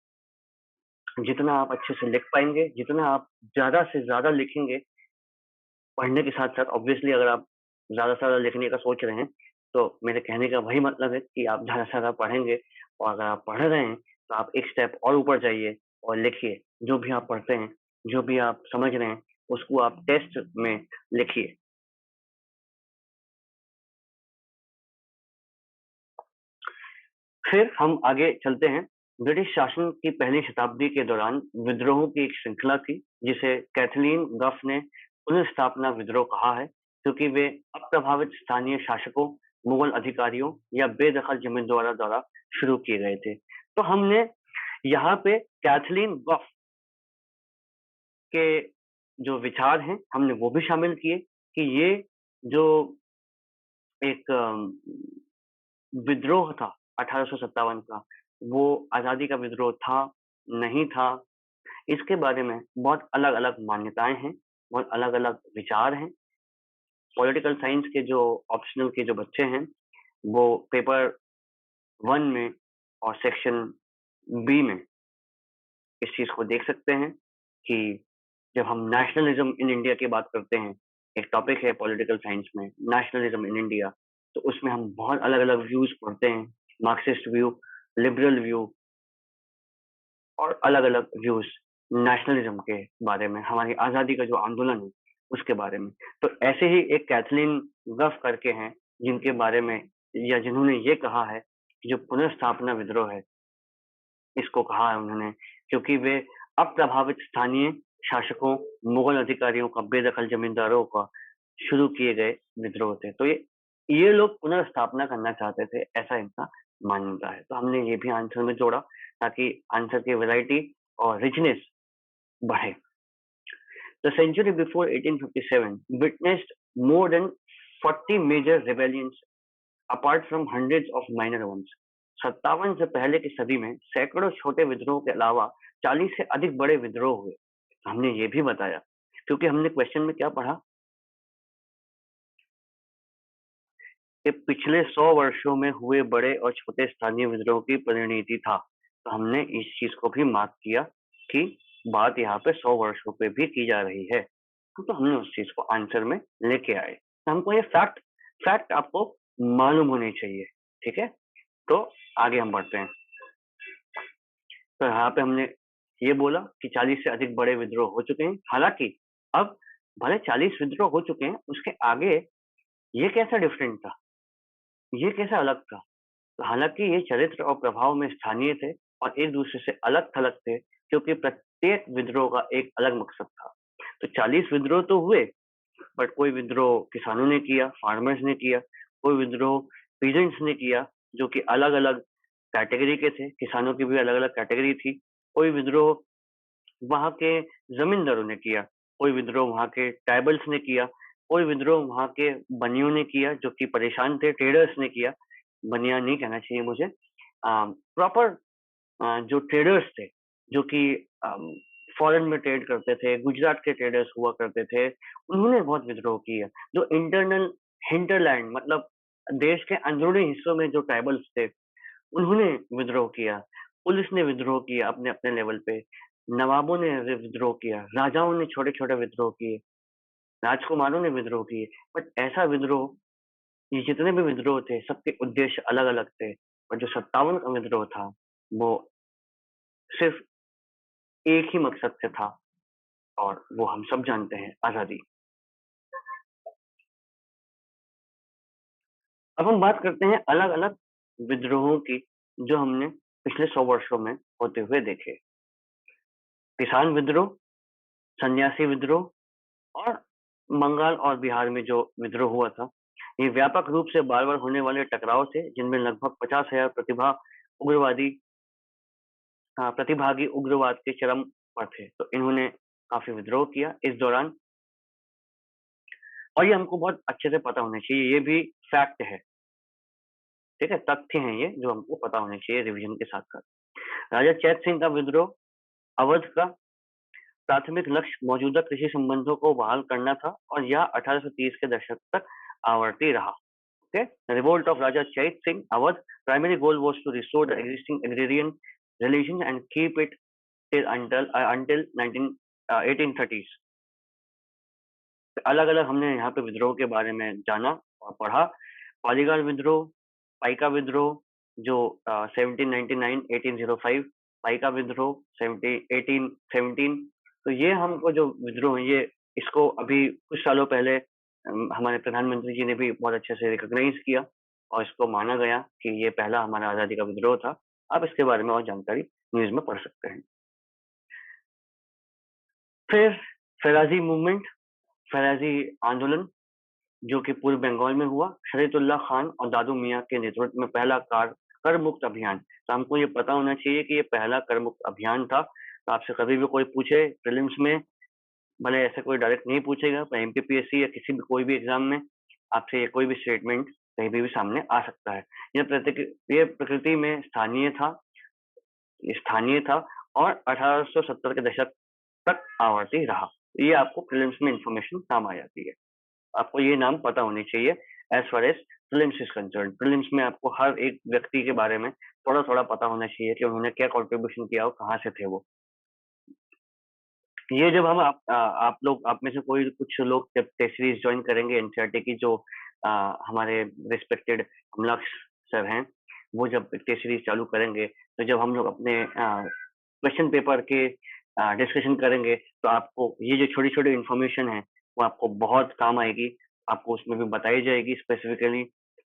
Speaker 1: जितना आप अच्छे से लिख पाएंगे, जितना आप ज्यादा से ज्यादा लिखेंगे, पढ़ने के साथ साथ ऑब्वियसली अगर आप ज्यादा से ज्यादा लिखने का सोच रहे हैं, तो मेरे कहने का वही मतलब है कि आप ज्यादा से ज्यादा पढ़ेंगे, और अगर आप पढ़ रहे हैं तो आप एक स्टेप और ऊपर जाइए और लिखिए। जो भी आप पढ़ते हैं, जो भी आप समझ रहे हैं, उसको आप टेस्ट में लिखिए। फिर हम आगे चलते हैं। ब्रिटिश शासन की पहली शताब्दी के दौरान विद्रोहों की एक श्रृंखला थी, जिसे कैथलीन गफ ने पुनर्स्थापना विद्रोह कहा है, क्योंकि वे अप्रभावित स्थानीय शासकों, मुगल अधिकारियों या बेदखल जमींदारों द्वारा शुरू किए गए थे। तो हमने यहाँ पे कैथलीन गफ के जो विचार हैं, हमने वो भी शामिल किए कि ये जो एक विद्रोह था 1857 का, वो आजादी का विद्रोह था, नहीं था, इसके बारे में बहुत अलग-अलग मान्यताएं हैं, बहुत अलग-अलग विचार हैं। पॉलिटिकल साइंस के जो ऑप्शनल के जो बच्चे हैं, वो पेपर 1 में और सेक्शन बी में इस चीज को देख सकते हैं कि जब हम नेशनलिज्म इन इंडिया की बात करते हैं, एक टॉपिक है पॉलिटिकल साइंस में नेशनलिज्म इन इंडिया, तो उसमें हम बहुत अलग अलग व्यूज पढ़ते हैं, मार्क्सिस्ट व्यू, लिबरल व्यू, और अलग अलग व्यूज नेशनलिज्म के बारे में, हमारी आजादी का जो आंदोलन है उसके बारे में। तो ऐसे ही एक कैथलीन गफ करके हैं, जिनके बारे में या जिन्होंने ये कहा है कि जो पुनर्स्थापना विद्रोह है, इसको कहा है उन्होंने क्योंकि वे अप्रभावित स्थानीय शासकों, मुगल अधिकारियों का, बेदखल जमींदारों का शुरू किए गए विद्रोह थे। तो ये लोग पुनर्स्थापना करना चाहते थे, ऐसा इनका मान्यता है। तो हमने ये भी आंसर में जोड़ा ताकि आंसर की वैरायटी और रिचनेस बढ़े। The century before 1857 witnessed more than 40 major rebellions apart from hundreds of minor ones. 57 से पहले की सदी में सैकड़ों छोटे विद्रोह के अलावा 40 से अधिक बड़े विद्रोह हुए। हमने ये भी बताया क्योंकि हमने क्वेश्चन में क्या पढ़ा कि पिछले 100 वर्षों में हुए बड़े और छोटे स्थानीय विद्रोह की परिणति था। तो हमने इस चीज को भी मार्क किया कि बात यहाँ पे 100 वर्षों पे भी की जा रही है, तो हमने उस चीज को आंसर में लेके आए। तो हमको ये फैक्ट आपको मालूम होने चाहिए, ठीक है। तो आगे हम बढ़ते हैं। तो यहाँ पे हमने ये बोला कि 40 से अधिक बड़े विद्रोह हो चुके हैं। हालांकि अब भले 40 विद्रोह हो चुके हैं, उसके आगे ये कैसा डिफरेंट था, ये कैसा अलग था। हालांकि ये चरित्र और प्रभाव में स्थानीय थे और एक दूसरे से अलग थलग थे, क्योंकि प्रत्येक विद्रोह का एक अलग मकसद था। तो 40 विद्रोह तो हुए, बट कोई विद्रोह किसानों ने किया, फार्मर्स ने किया, कोई विद्रोह पीजेंट्स ने किया, जो कि अलग अलग कैटेगरी के थे, किसानों की भी अलग अलग कैटेगरी थी। कोई विद्रोह वहां के जमींदारों ने किया, कोई विद्रोह वहां के ट्राइबल्स ने किया, कोई विद्रोह वहां के बनियों ने किया जो कि परेशान थे, ट्रेडर्स ने किया, बनिया नहीं कहना चाहिए मुझे, प्रॉपर जो ट्रेडर्स थे, जो कि फॉरेन में ट्रेड करते थे, गुजरात के ट्रेडर्स हुआ करते थे, उन्होंने बहुत विद्रोह किया। जो इंटरनल हिंटरलैंड मतलब देश के अंदरूनी हिस्सों में जो ट्राइबल्स थे, उन्होंने विद्रोह किया। पुलिस ने विद्रोह किया अपने अपने लेवल पे, नवाबों ने विद्रोह किया, राजाओं ने छोटे छोटे विद्रोह किए, राजकुमारों ने विद्रोह किए। बट ऐसा विद्रोह, ये जितने भी विद्रोह थे, सबके उद्देश्य अलग अलग थे। और जो 57 का विद्रोह था, वो सिर्फ एक ही मकसद से था, और वो हम सब जानते हैं, आजादी। अब हम बात करते हैं अलग अलग विद्रोहों की, जो हमने पिछले 100 वर्षों में होते हुए देखे। किसान विद्रोह, सन्यासी विद्रोह, और बंगाल और बिहार में जो विद्रोह हुआ था, ये व्यापक रूप से बार बार होने वाले टकराव थे, जिनमें लगभग 50,000 प्रतिभागी उग्रवाद के चरम पर थे। तो इन्होंने काफी विद्रोह किया इस दौरान, और ये हमको बहुत अच्छे से पता होना चाहिए, ये भी फैक्ट है, ठीक है, तथ्य हैं ये जो हमको पता होने चाहिए रिवीजन के साथ साथ। राजा चैत सिंह का विद्रोह, अवध का प्राथमिक लक्ष्य मौजूदा कृषि संबंधों को बहाल करना था, और यह 1830 के दशक तक आवर्ती रहा। Okay, the revolt of Raja Chait Singh Awadh primary goal was to restore the existing agrarian relations and keep it until 1830s. अलग अलग हमने यहाँ पे विद्रोह के बारे में जाना और पढ़ा। पालीगाल विद्रोह, पाइका विद्रोह जो 1799-1805, पाइका विद्रोह 1817। तो ये हमको जो विद्रोह है, ये इसको अभी कुछ सालों पहले हमारे प्रधानमंत्री जी ने भी बहुत अच्छे से रिकॉग्नाइज किया और इसको माना गया कि ये पहला हमारा आज़ादी का विद्रोह था। आप इसके बारे में और जानकारी न्यूज़ में पढ़ सकते हैं। फिर फैराजी मूवमेंट, फैराजी आंदोलन जो कि पूर्व बंगाल में हुआ, शरीयतुल्लाह खान और दादू मियाँ के नेतृत्व में पहला कर मुक्त अभियान। तो हमको ये पता होना चाहिए कि ये पहला कर मुक्त अभियान था। तो आपसे कभी भी कोई पूछे प्रीलिम्स में, भले ऐसे कोई डायरेक्ट नहीं पूछेगा, पर एमपीपीएससी या किसी भी कोई भी एग्जाम में आपसे ये कोई भी स्टेटमेंट कहीं भी सामने आ सकता है। ये प्रकृति में स्थानीय था और 1870 के दशक तक आवर्ती रहा। ये आपको प्रीलिम्स में इंफॉर्मेशन काम आ जाती है। आपको ये नाम पता होने चाहिए as far as prelims is concerned. Prelims में आपको हर एक व्यक्ति के बारे में थोड़ा थोड़ा पता होना चाहिए कि उन्होंने क्या कंट्रीब्यूशन किया और कहाँ से थे वो। ये जब हम आप में से कोई कुछ लोग जब टेस्ट सीरीज ज्वाइन करेंगे एनसीईआरटी की, जो हमारे रिस्पेक्टेड अमलाक्ष सर हैं, वो जब टेस्ट सीरीज चालू करेंगे, तो जब हम लोग अपने क्वेश्चन पेपर के डिस्कशन करेंगे, तो आपको ये जो छोटी छोटी इन्फॉर्मेशन है वो आपको बहुत काम आएगी। आपको उसमें भी बताई जाएगी स्पेसिफिकली।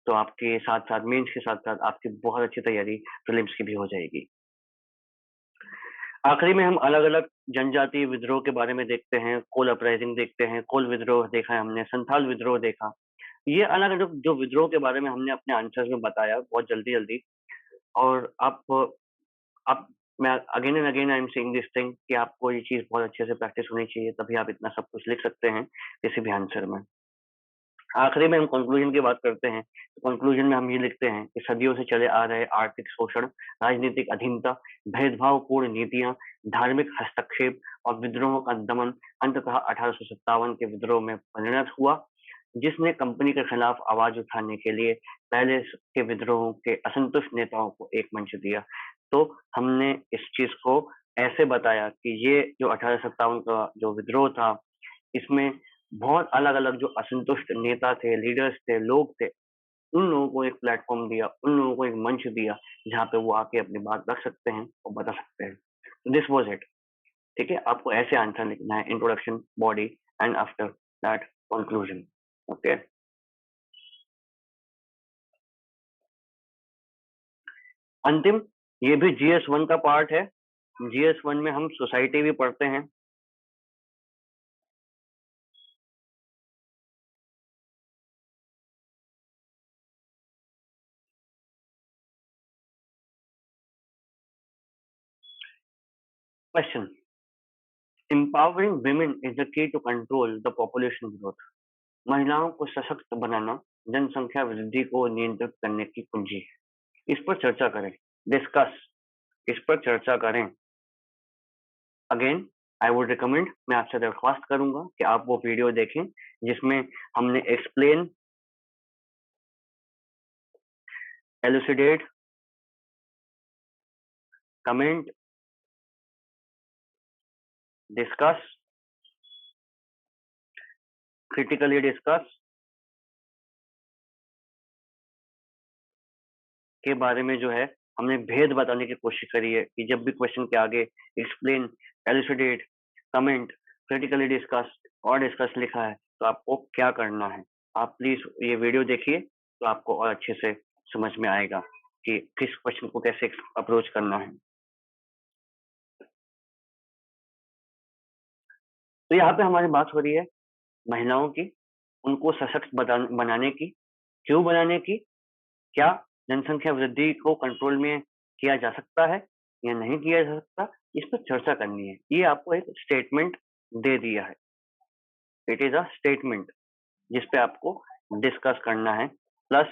Speaker 1: तो आपके साथ साथ मेंस के साथ साथ आपकी बहुत अच्छी तैयारी प्रीलिम्स की भी हो जाएगी। आखिरी में हम अलग अलग जनजातीय विद्रोह के बारे में देखते हैं। कोल अपराइजिंग देखते हैं, कोल विद्रोह देखा है हमने, संथाल विद्रोह देखा। ये अलग अलग जो विद्रोह के बारे में हमने अपने आंसर्स में बताया बहुत जल्दी जल्दी। और आप मैं again and again I am saying this thing कि आपको ये चीज बहुत अच्छे से प्रैक्टिस होनी चाहिए, तभी आप इतना सब कुछ लिख सकते हैं किसी भी आंसर में। आखिरी में हम कंक्लूजन की बात करते हैं। तो कंक्लूजन में हम ये लिखते हैं कि सदियों से चले आ रहे आर्थिक शोषण, राजनीतिक अधीनता, भेदभावपूर्ण नीतियां, धार्मिक हस्तक्षेप और विद्रोहों का दमन अंततः 1857 के विद्रोह में परिणत हुआ, जिसने कंपनी के खिलाफ आवाज उठाने के लिए पहले के विद्रोहों के असंतुष्ट नेताओं को एक मंच दिया। तो हमने इस चीज को ऐसे बताया कि ये जो 1857 का जो विद्रोह था, इसमें बहुत अलग अलग जो असंतुष्ट नेता थे, लीडर्स थे, लोग थे, उन लोगों को एक प्लेटफॉर्म दिया, उन लोगों को एक मंच दिया जहाँ पे वो आके अपनी बात रख सकते हैं और बता सकते हैं। This was it. ठीक है, आपको ऐसे आंसर लिखना है, introduction, body and after that conclusion. Okay, अंतिम, ये भी GS1 का पार्ट है। GS1 में हम सोसाइटी भी पढ़ते हैं। Question, empowering women is the key to control the population growth. महिलाओं को सशक्त बनाना जनसंख्या वृद्धि को नियंत्रित करने की कुंजी है। इस पर चर्चा करें, डिस्कस, इस पर चर्चा करें। अगेन आई वुड रिकमेंड, मैं आपसे दरख्वास्त करूंगा कि आप वो वीडियो देखें जिसमें हमने explain, elucidate, comment, discuss, critically discuss के बारे में जो है हमने भेद बताने की कोशिश करी है कि जब भी क्वेश्चन के आगे explain, elucidate, comment, critically discuss और डिस्कस लिखा है, तो आपको क्या करना है। आप प्लीज ये वीडियो देखिए, तो आपको और अच्छे से समझ में आएगा कि किस क्वेश्चन को कैसे अप्रोच करना है। तो यहाँ पे हमारी बात हो रही है महिलाओं की, उनको सशक्त बनाने की। क्यों बनाने की? क्या जनसंख्या वृद्धि को कंट्रोल में किया जा सकता है या नहीं किया जा सकता, इस पर चर्चा करनी है। ये आपको एक स्टेटमेंट दे दिया है, इट इज अ स्टेटमेंट जिस पे आपको डिस्कस करना है, प्लस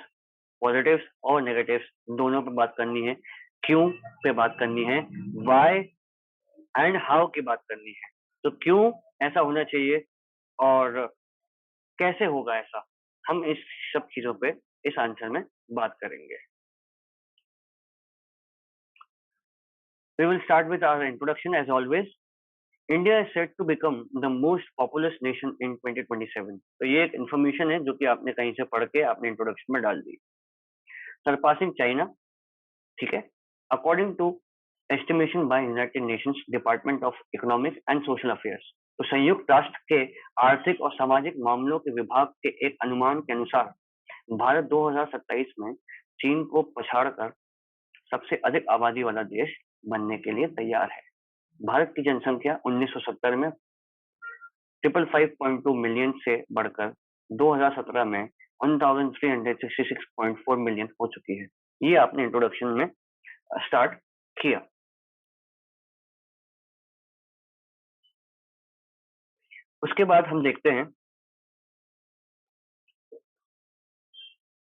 Speaker 1: पॉजिटिव्स और नेगेटिव्स दोनों पे बात करनी है, क्यों पे बात करनी है, वाई एंड हाउ की बात करनी है। तो क्यों ऐसा होना चाहिए और कैसे होगा ऐसा, हम इस सब चीजों पे इस आंसर में बात करेंगे। We will start with our introduction as always. India is set to become the most populous nation in 2027. तो ये एक इन्फॉर्मेशन है जो कि आपने कहीं से पढ़ के आपने इंट्रोडक्शन में डाल दी। सरपासिंग चाइना, ठीक है, according to estimation by United Nations Department of Economic and Social Affairs. तो संयुक्त राष्ट्र के आर्थिक और सामाजिक मामलों के विभाग के एक अनुमान के अनुसार भारत 2027 में चीन को पछाड़कर सबसे अधिक आबादी वाला देश बनने के लिए तैयार है। भारत की जनसंख्या 1970 में 555.2 मिलियन से बढ़कर 2017 में 1366.4 मिलियन हो चुकी है। ये आपने इंट्रोडक्शन में स्टार्ट किया। उसके बाद हम देखते हैं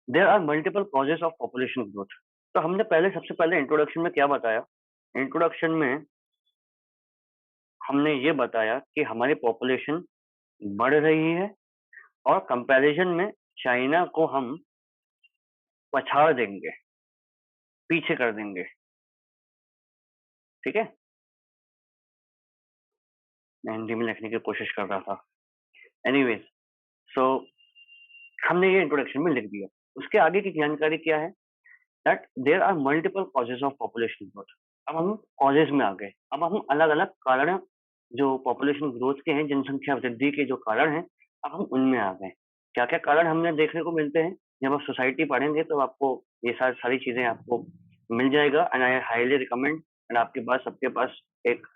Speaker 1: there are multiple causes of population growth. तो हमने सबसे पहले इंट्रोडक्शन में क्या बताया? इंट्रोडक्शन में हमने ये बताया कि हमारी पॉपुलेशन बढ़ रही है और कंपैरिजन में चाइना को हम पछाड़ देंगे, पीछे कर देंगे, ठीक है। मैं हिंदी में लिखने की कोशिश कर रहा था। एनीवेज, सो हमने ये इंट्रोडक्शन में लिख दिया। उसके आगे की जानकारी क्या है? That there are multiple causes of population growth. अब हम कॉजेज में आ गए। अब हम अलग अलग कारण जो पॉपुलेशन ग्रोथ के हैं, जनसंख्या वृद्धि के जो कारण हैं, अब हम उनमें आ गए। क्या क्या कारण हमें देखने को मिलते हैं? जब आप सोसाइटी पढ़ेंगे तो आपको ये सारी चीजें आपको मिल जाएगा। And I highly recommend, and आपके पास सबके पास एक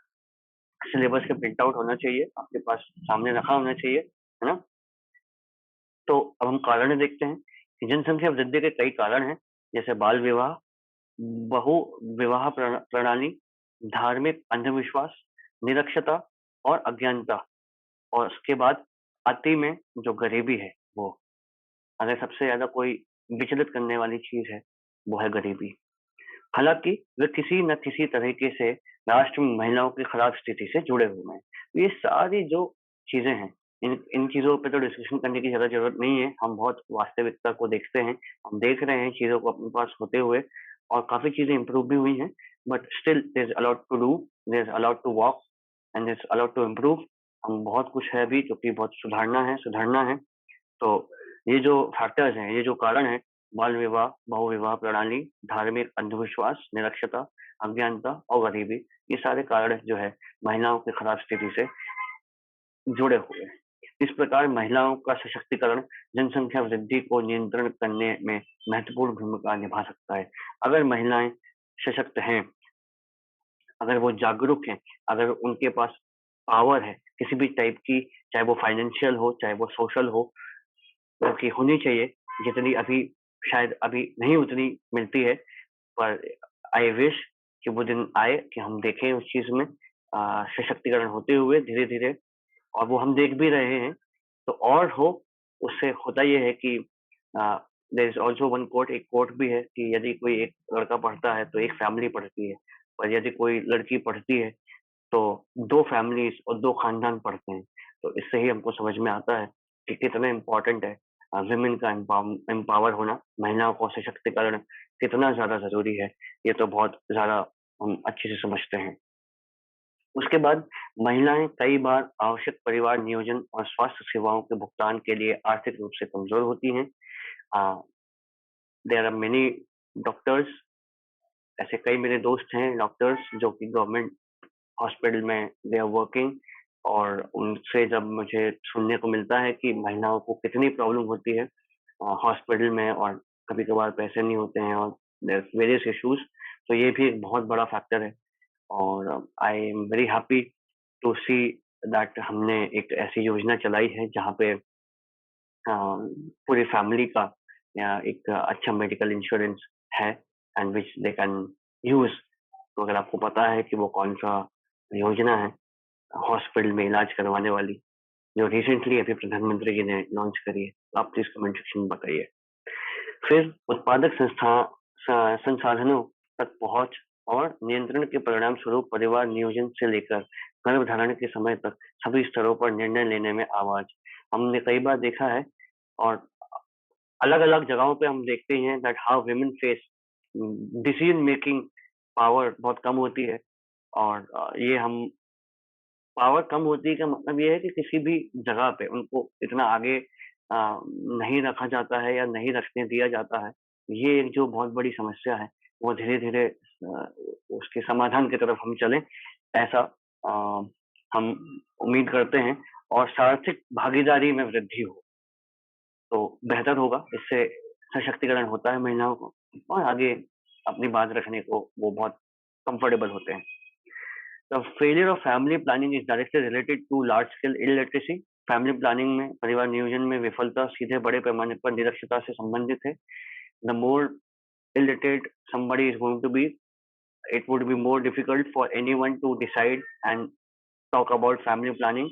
Speaker 1: सिलेबस का प्रिंट आउट होना चाहिए, आपके पास सामने रखा होना चाहिए, है ना। तो अब हम कारण देखते हैं कि जनसंख्या वृद्धि के कई कारण हैं, जैसे बाल विवाह, बहु विवाह प्रणाली, धार्मिक अंधविश्वास, निरक्षरता और अज्ञानता। और उसके बाद अति में जो गरीबी है वो, अगर सबसे ज्यादा कोई विचलित करने वाली चीज है वो है गरीबी। हालांकि वे किसी न किसी तरीके से राष्ट्र में महिलाओं की खराब स्थिति से जुड़े हुए हैं। तो ये सारी जो चीजें हैं, इन चीजों पे तो डिस्कशन करने की ज्यादा जरूरत नहीं है। हम बहुत वास्तविकता को देखते हैं, हम देख रहे हैं चीजों को अपने पास होते हुए, और काफी चीजें इंप्रूव भी हुई हैं। But still there is allowed to do, there is allowed to walk, and there is allowed to improve. हम बहुत कुछ है अभी जो कि बहुत सुधारना है। तो ये जो फैक्टर्स हैं, ये जो कारण है, बाल विवाह, बहुविवाह प्रणाली, धार्मिक अंधविश्वास, निरक्षरता, अज्ञानता और गरीबी, ये सारे कारण जो है महिलाओं की खराब स्थिति से जुड़े हुए हैं। इस प्रकार महिलाओं का सशक्तिकरण जनसंख्या वृद्धि को नियंत्रण करने में महत्वपूर्ण भूमिका निभा सकता है। अगर महिलाएं सशक्त हैं, अगर वो जागरूक हैं, अगर उनके पास पावर है किसी भी टाइप की, चाहे वो फाइनेंशियल हो, चाहे वो सोशल हो, की होनी चाहिए, जितनी अभी शायद अभी नहीं उतनी मिलती है। पर आई विश कि वो दिन आए कि हम देखें उस चीज में सशक्तिकरण होते हुए धीरे धीरे, और वो हम देख भी रहे हैं। तो और हो, उससे होता ये है कि there is also one quote, एक कोट भी है कि यदि कोई एक लड़का पढ़ता है तो एक फैमिली पढ़ती है, और यदि कोई लड़की पढ़ती है तो दो फैमिलीज और दो खानदान पढ़ते हैं। तो इससे ही हमको समझ में आता है कि कितना इम्पोर्टेंट है विमेन का एम्पावर होना, महिलाओं को सशक्तिकरण कितना ज्यादा जरूरी है। ये तो बहुत ज्यादा हम अच्छे से समझते हैं। उसके बाद महिलाएं कई बार आवश्यक परिवार नियोजन और स्वास्थ्य सेवाओं के भुगतान के लिए आर्थिक रूप से कमजोर होती हैं। देयर आर मेनी डॉक्टर्स, ऐसे कई मेरे दोस्त हैं डॉक्टर्स जो कि गवर्नमेंट हॉस्पिटल में दे आर वर्किंग, और उनसे जब मुझे सुनने को मिलता है कि महिलाओं को कितनी प्रॉब्लम होती है हॉस्पिटल में, और कभी कभार पैसे नहीं होते हैं और वेरियस इश्यूज, तो ये भी एक बहुत बड़ा फैक्टर है। और I am very happy to see that हमने एक ऐसी योजना चलाई है जहाँ पे पूरी फैमिली का या एक अच्छा मेडिकल इंश्योरेंस है, and which they can use. तो अगर आपको पता है कि वो कौन सा योजना है हॉस्पिटल में इलाज करवाने वाली, जो रिसेंटली अभी प्रधानमंत्री जी ने लॉन्च करी है, तो आप प्लीज कमेंट सेक्शन में बताइए। फिर उत्पादक संसाधनों तक पहुंच और नियंत्रण के परिणाम स्वरूप परिवार नियोजन से लेकर गर्भधारण के समय तक सभी स्तरों पर निर्णय लेने में आवाज। हमने कई बार देखा है, और अलग-अलग जगहों पे हम देखते हैं that how women face decision making power बहुत कम होती है और ये हम पावर कम होती का मतलब ये है कि किसी भी जगह पे उनको इतना आगे नहीं रखा जाता है या नहीं रखने दिया जाता है। ये एक जो बहुत बड़ी समस्या है, वो धीरे-धीरे उसके समाधान की तरफ हम चलें, ऐसा अ, हम उम्मीद करते हैं और सार्थिक भागीदारी में वृद्धि हो, तो बेहतर होगा। इससे सशक्तिकरण होता है महिलाओं को और आगे अपनी बात रखने को वो बहुत कंफर्टेबल होते हैं। The failure of family planning is directly related to large scale illiteracy. Family planning में परिवार नियोजन में विफलता सीधे बड़े पैमाने पर निरक्षरता से संबंधित है। The more illiterate somebody is going to be, it would be more difficult for anyone to decide and talk about family planning.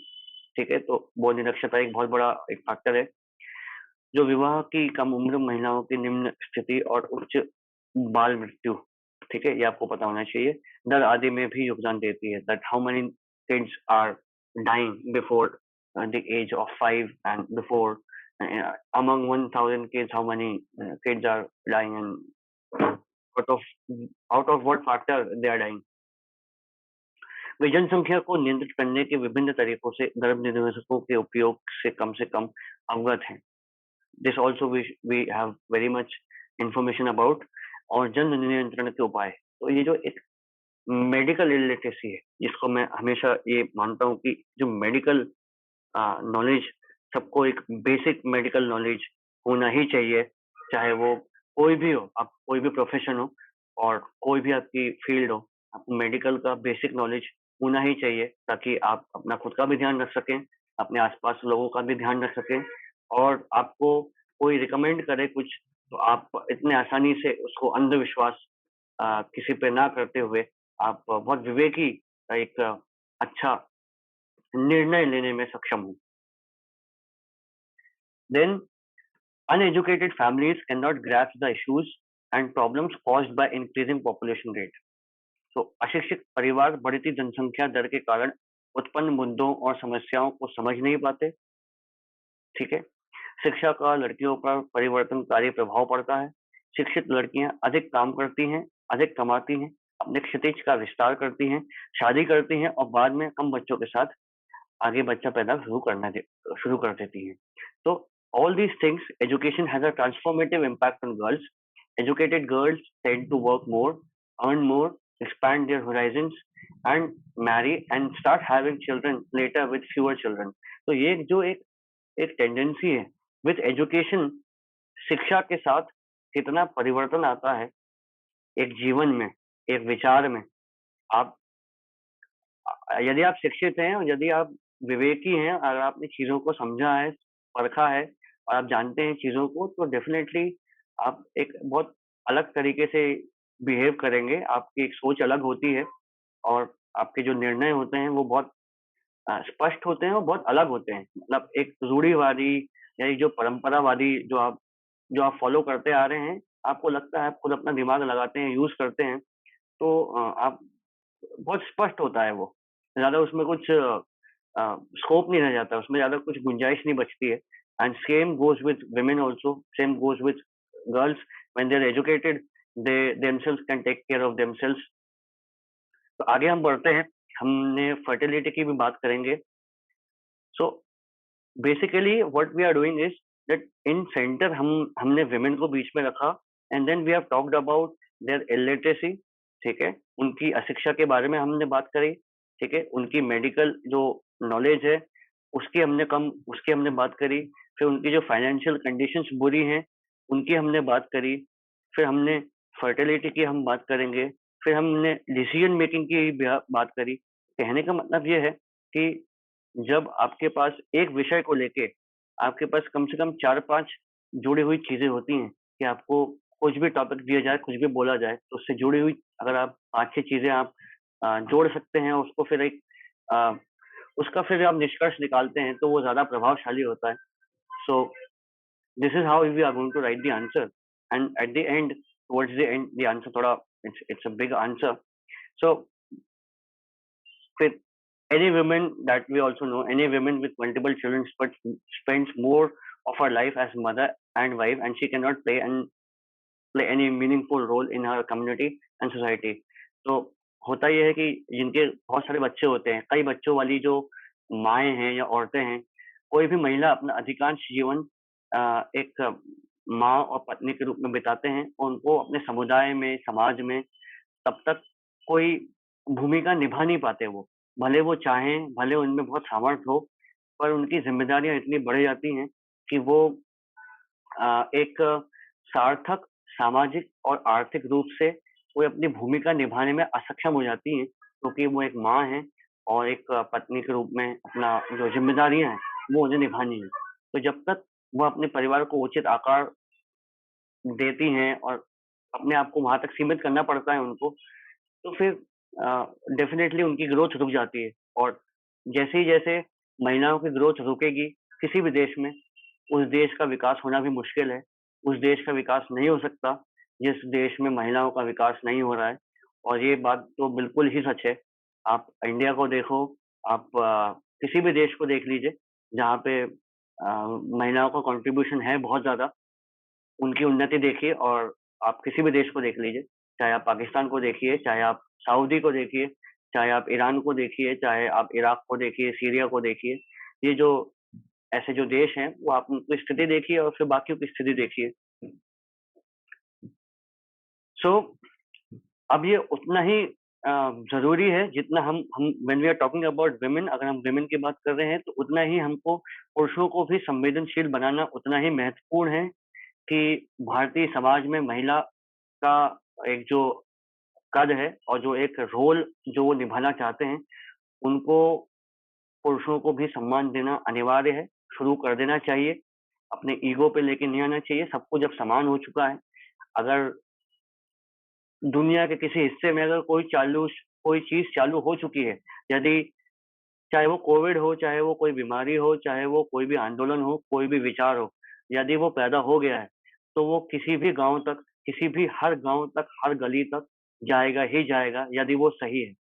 Speaker 1: ठीक है, तो वो निरक्षरता एक बहुत बड़ा एक फैक्टर है जो विवाह की कम उम्र महिलाओं की निम्न स्थिति और उच्च बाल मृत्यु, ठीक है, ये आपको पता होना चाहिए, दर आदि में भी योगदान देती है। That how many kids are dying before the age of 5 and before among 1000 kids how many kids are dying and out of out of what factor they are dying. वे जनसंख्या को नियंत्रित करने के विभिन्न तरीकों से गर्भ निरोधकों के उपयोग से कम अवगत हैं। This also we have very much information about और जन्म नियंत्रण के उपाय। तो ये जो एक मेडिकल इलिटरेसी है, जिसको मैं हमेशा ये मानता हूँ कि जो मेडिकल नॉलेज, सबको एक बेसिक मेडिकल नॉलेज होना ही चाहिए, चाहे वो कोई भी हो, आप कोई भी प्रोफेशन हो और कोई भी आपकी फील्ड हो, आपको मेडिकल का बेसिक नॉलेज होना ही चाहिए ताकि आप अपना खुद का भी ध्यान रख सकें, अपने आसपास लोगों का भी ध्यान रख सकें और आपको कोई रिकमेंड करे कुछ, तो आप इतने आसानी से उसको अंधविश्वास किसी पे ना करते हुए आप बहुत विवेकी एक अच्छा निर्णय लेने में सक्षम हो। Then uneducated families cannot grasp the issues and problems caused by increasing population rate. तो अशिक्षित परिवार बढ़ती जनसंख्या दर के कारण उत्पन्न मुद्दों और समस्याओं को समझ नहीं पाते, ठीक है। शिक्षा का लड़कियों पर परिवर्तनकारी प्रभाव पड़ता है। शिक्षित लड़कियां अधिक काम करती हैं, अधिक कमाती हैं, अपने क्षितिज का विस्तार करती हैं, शादी करती हैं और बाद में कम बच्चों के साथ आगे बच्चा पैदा शुरू कर देती हैं। तो all these things, education has a transformative impact on girls. Educated girls tend to work more, earn more, expand their horizons, and marry and start having children later with fewer children. तो ये जो एक tendency है with education, शिक्षा के साथ कितना परिवर्तन आता है एक जीवन में, एक विचार में। आप यदि आप शिक्षित हैं और यदि आप विवेकी हैं और आपने चीज़ों को समझा है, परखा है और आप जानते हैं चीज़ों को, तो डेफ़िनेटली आप एक बहुत अलग तरीके से बिहेव करेंगे, आपकी एक सोच अलग होती है और आपके जो निर्णय होते हैं वो बहुत स्पष्ट होते हैं और बहुत अलग होते हैं। मतलब एक रूढ़िवादी या ये जो परंपरावादी जो आप फ़ॉलो करते आ रहे हैं, आपको लगता है आप खुद अपना दिमाग लगाते हैं, यूज़ करते हैं, तो आप बहुत स्पष्ट होता है वो। ज़्यादा उसमें कुछ स्कोप नहीं रह जाता, उसमें ज़्यादा कुछ गुंजाइश नहीं बचती है। And same goes with women also, same goes with girls when they are educated, they themselves can take care of themselves. तो आगे हम बढ़ते हैं, हमने फर्टिलिटी की भी बात करेंगे। So basically what we are doing is that in centre हमने वुमेन को बीच में रखा and then we have talked about their illiteracy, ठीक है? उनकी अशिक्षा के बारे में हमने बात करी, ठीक है? उनकी मेडिकल जो नॉलेज है, उसकी हमने बात करी। फिर उनकी जो फाइनेंशियल कंडीशंस बुरी हैं, उनकी हमने बात करी। फिर हमने फर्टिलिटी की हम बात करेंगे। फिर हमने डिसीजन मेकिंग की बात करी। कहने का मतलब ये है कि जब आपके पास एक विषय को लेके आपके पास कम से कम 4-5 जुड़ी हुई चीज़ें होती हैं कि आपको कुछ भी टॉपिक दिया जाए, कुछ भी बोला जाए, तो उससे जुड़ी हुई अगर आप 5-6 चीज़ें आप जोड़ सकते हैं, उसको फिर अ, उसका फिर आप निष्कर्ष निकालते हैं, तो वो ज़्यादा प्रभावशाली होता है। So this is how we are going to write the answer and at the end, towards the end, the answer थोड़ा it's a big answer. So फिर any women that we also know, any women with multiple children spends more
Speaker 2: of her life as mother and wife, and she cannot play any meaningful role in her community and society. तो होता ये है कि जिनके बहुत सारे बच्चे होते हैं, कई बच्चों वाली जो माएँ हैं या औरतें हैं, कोई भी महिला अपना अधिकांश जीवन एक माँ और पत्नी के रूप में बिताते हैं और उनको अपने समुदाय में, समाज में तब तक कोई भूमिका निभा नहीं पाते वो। भले वो चाहें, भले उनमें बहुत सामर्थ्य हो, पर उनकी ज़िम्मेदारियाँ इतनी बढ़ जाती हैं कि वो एक सार्थक सामाजिक और आर्थिक रूप से कोई अपनी भूमिका निभाने में असक्षम हो जाती हैं, क्योंकि वो एक माँ हैं और एक पत्नी के रूप में अपना जो ज़िम्मेदारियाँ हैं, वो उन्हें निभानी है। तो जब तक वह अपने परिवार को उचित आकार देती हैं और अपने आप को वहाँ तक सीमित करना पड़ता है उनको, तो फिर डेफ़िनेटली उनकी ग्रोथ रुक जाती है और जैसे ही जैसे महिलाओं की ग्रोथ रुकेगी किसी भी देश में, उस देश का विकास होना भी मुश्किल है। उस देश का विकास नहीं हो सकता, जिस देश में महिलाओं का विकास नहीं हो रहा है और ये बात तो बिल्कुल ही सच है। आप इंडिया को देखो, आप किसी भी देश को देख लीजिए, जहाँ पे महिलाओं का कंट्रीब्यूशन है बहुत ज़्यादा, उनकी उन्नति देखिए और आप किसी भी देश को देख लीजिए, चाहे आप पाकिस्तान को देखिए, चाहे आप सऊदी को देखिए, चाहे आप ईरान को देखिए, चाहे आप इराक को देखिए, सीरिया को देखिए। ये जो ऐसे जो देश हैं, वो आप उनकी स्थिति देखिए और फिर बाकियों की स्थिति देखिए। सो अब ये उतना ही ज़रूरी है जितना हम when we are talking about women, अगर हम वुमेन की बात कर रहे हैं, तो उतना ही हमको पुरुषों को भी संवेदनशील बनाना उतना ही महत्वपूर्ण है कि भारतीय समाज में महिला का एक जो कद है और जो एक रोल जो वो निभाना चाहते हैं, उनको पुरुषों को भी सम्मान देना अनिवार्य है, शुरू कर देना चाहिए। अपने ईगो पे लेके नहीं आना चाहिए, सब कुछ जब समान हो चुका है, अगर दुनिया के किसी हिस्से में अगर कोई चीज़ चालू हो चुकी है, यदि चाहे वो कोविड हो, चाहे वो कोई बीमारी हो, चाहे वो कोई भी आंदोलन हो, कोई भी विचार हो, यदि वो पैदा हो गया है, तो वो किसी भी गाँव तक, किसी भी हर गाँव तक, हर गली तक जाएगा ही जाएगा, यदि वो सही है।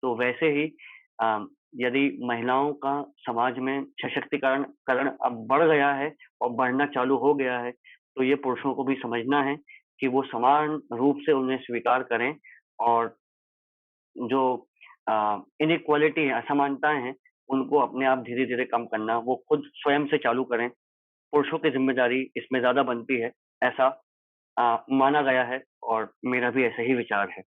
Speaker 2: तो वैसे ही अ, यदि महिलाओं का समाज में सशक्तिकरण करण अब बढ़ गया है और बढ़ना चालू हो गया है, तो ये पुरुषों को भी समझना है कि वो समान रूप से उन्हें स्वीकार करें और जो इनइक्वालिटी है, असमानताएँ हैं, उनको अपने आप धीरे-धीरे कम करना, वो खुद स्वयं से चालू करें। पुरुषों की ज़िम्मेदारी इसमें ज़्यादा बनती है, ऐसा माना गया है और मेरा भी ऐसा ही विचार है।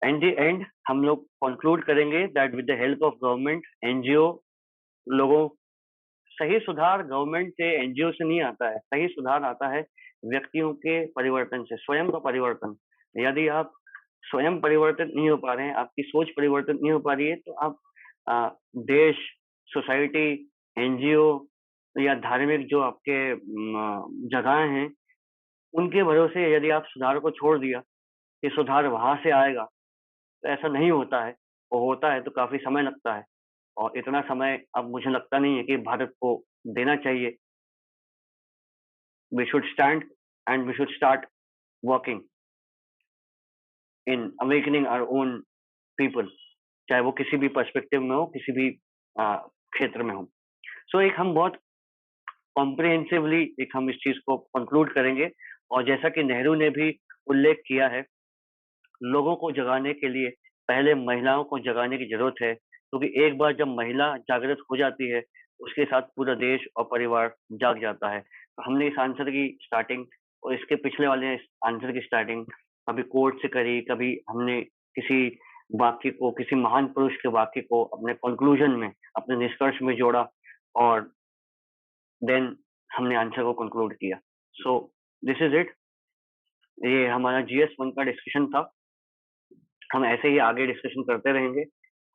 Speaker 2: एट द एंड हम लोग कंक्लूड करेंगे that with the help of government, NGO, लोगों सही सुधार गवर्नमेंट से, एनजीओ से नहीं आता है, सही सुधार आता है व्यक्तियों के परिवर्तन से, स्वयं का परिवर्तन। यदि आप स्वयं परिवर्तित नहीं हो पा रहे हैं, आपकी सोच परिवर्तित नहीं हो पा रही है, तो आप देश, सोसाइटी, एनजीओ या धार्मिक जो आपके जगहें हैं, उनके भरोसे यदि आप सुधार को छोड़ दिया, कि सुधार वहाँ से आएगा, तो ऐसा नहीं होता है। वो होता है तो काफ़ी समय लगता है और इतना समय अब मुझे लगता नहीं है कि भारत को देना चाहिए। We should stand and we should start working in awakening our own people, चाहे वो किसी भी पर्सपेक्टिव में हो, किसी भी क्षेत्र में हो। सो एक हम बहुत कॉम्प्रिहेंसिवली एक हम इस चीज़ को कंक्लूड करेंगे और जैसा कि नेहरू ने भी उल्लेख किया है, लोगों को जगाने के लिए पहले महिलाओं को जगाने की ज़रूरत है, क्योंकि एक बार जब महिला जागृत हो जाती है, उसके साथ पूरा देश और परिवार जाग जाता है। तो हमने इस आंसर की स्टार्टिंग और इसके पिछले वाले इस आंसर की स्टार्टिंग कभी कोट से करी, कभी हमने किसी वाक्य को, किसी महान पुरुष के वाक्य को अपने कंक्लूजन में, अपने निष्कर्ष में जोड़ा और देन हमने आंसर को कंक्लूड किया। सो दिस इज़ इट। ये हमारा जीएस 1 का डिस्कशन था। हम ऐसे ही आगे डिस्कशन करते रहेंगे।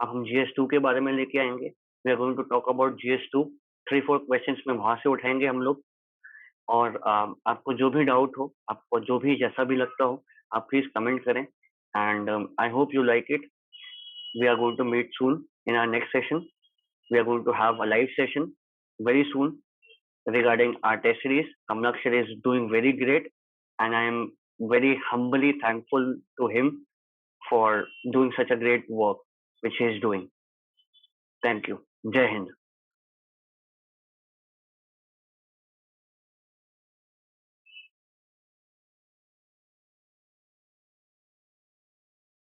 Speaker 2: अब हम जीएस 2 के बारे में लेके आएँगे। We are going to talk about GS 2। 3-4 questions में वहाँ से उठाएँगे हम लोग और आपको जो भी डाउट हो, आपको जो भी जैसा भी लगता हो, आप प्लीज़ कमेंट करें and I hope you like it. We are going to meet soon in our next session. We are going to have a live session very soon regarding our test series. Kamlakshar is doing very great, and I am very humbly thankful to him for doing such a great work which he is doing. Thank you. Jai Hind.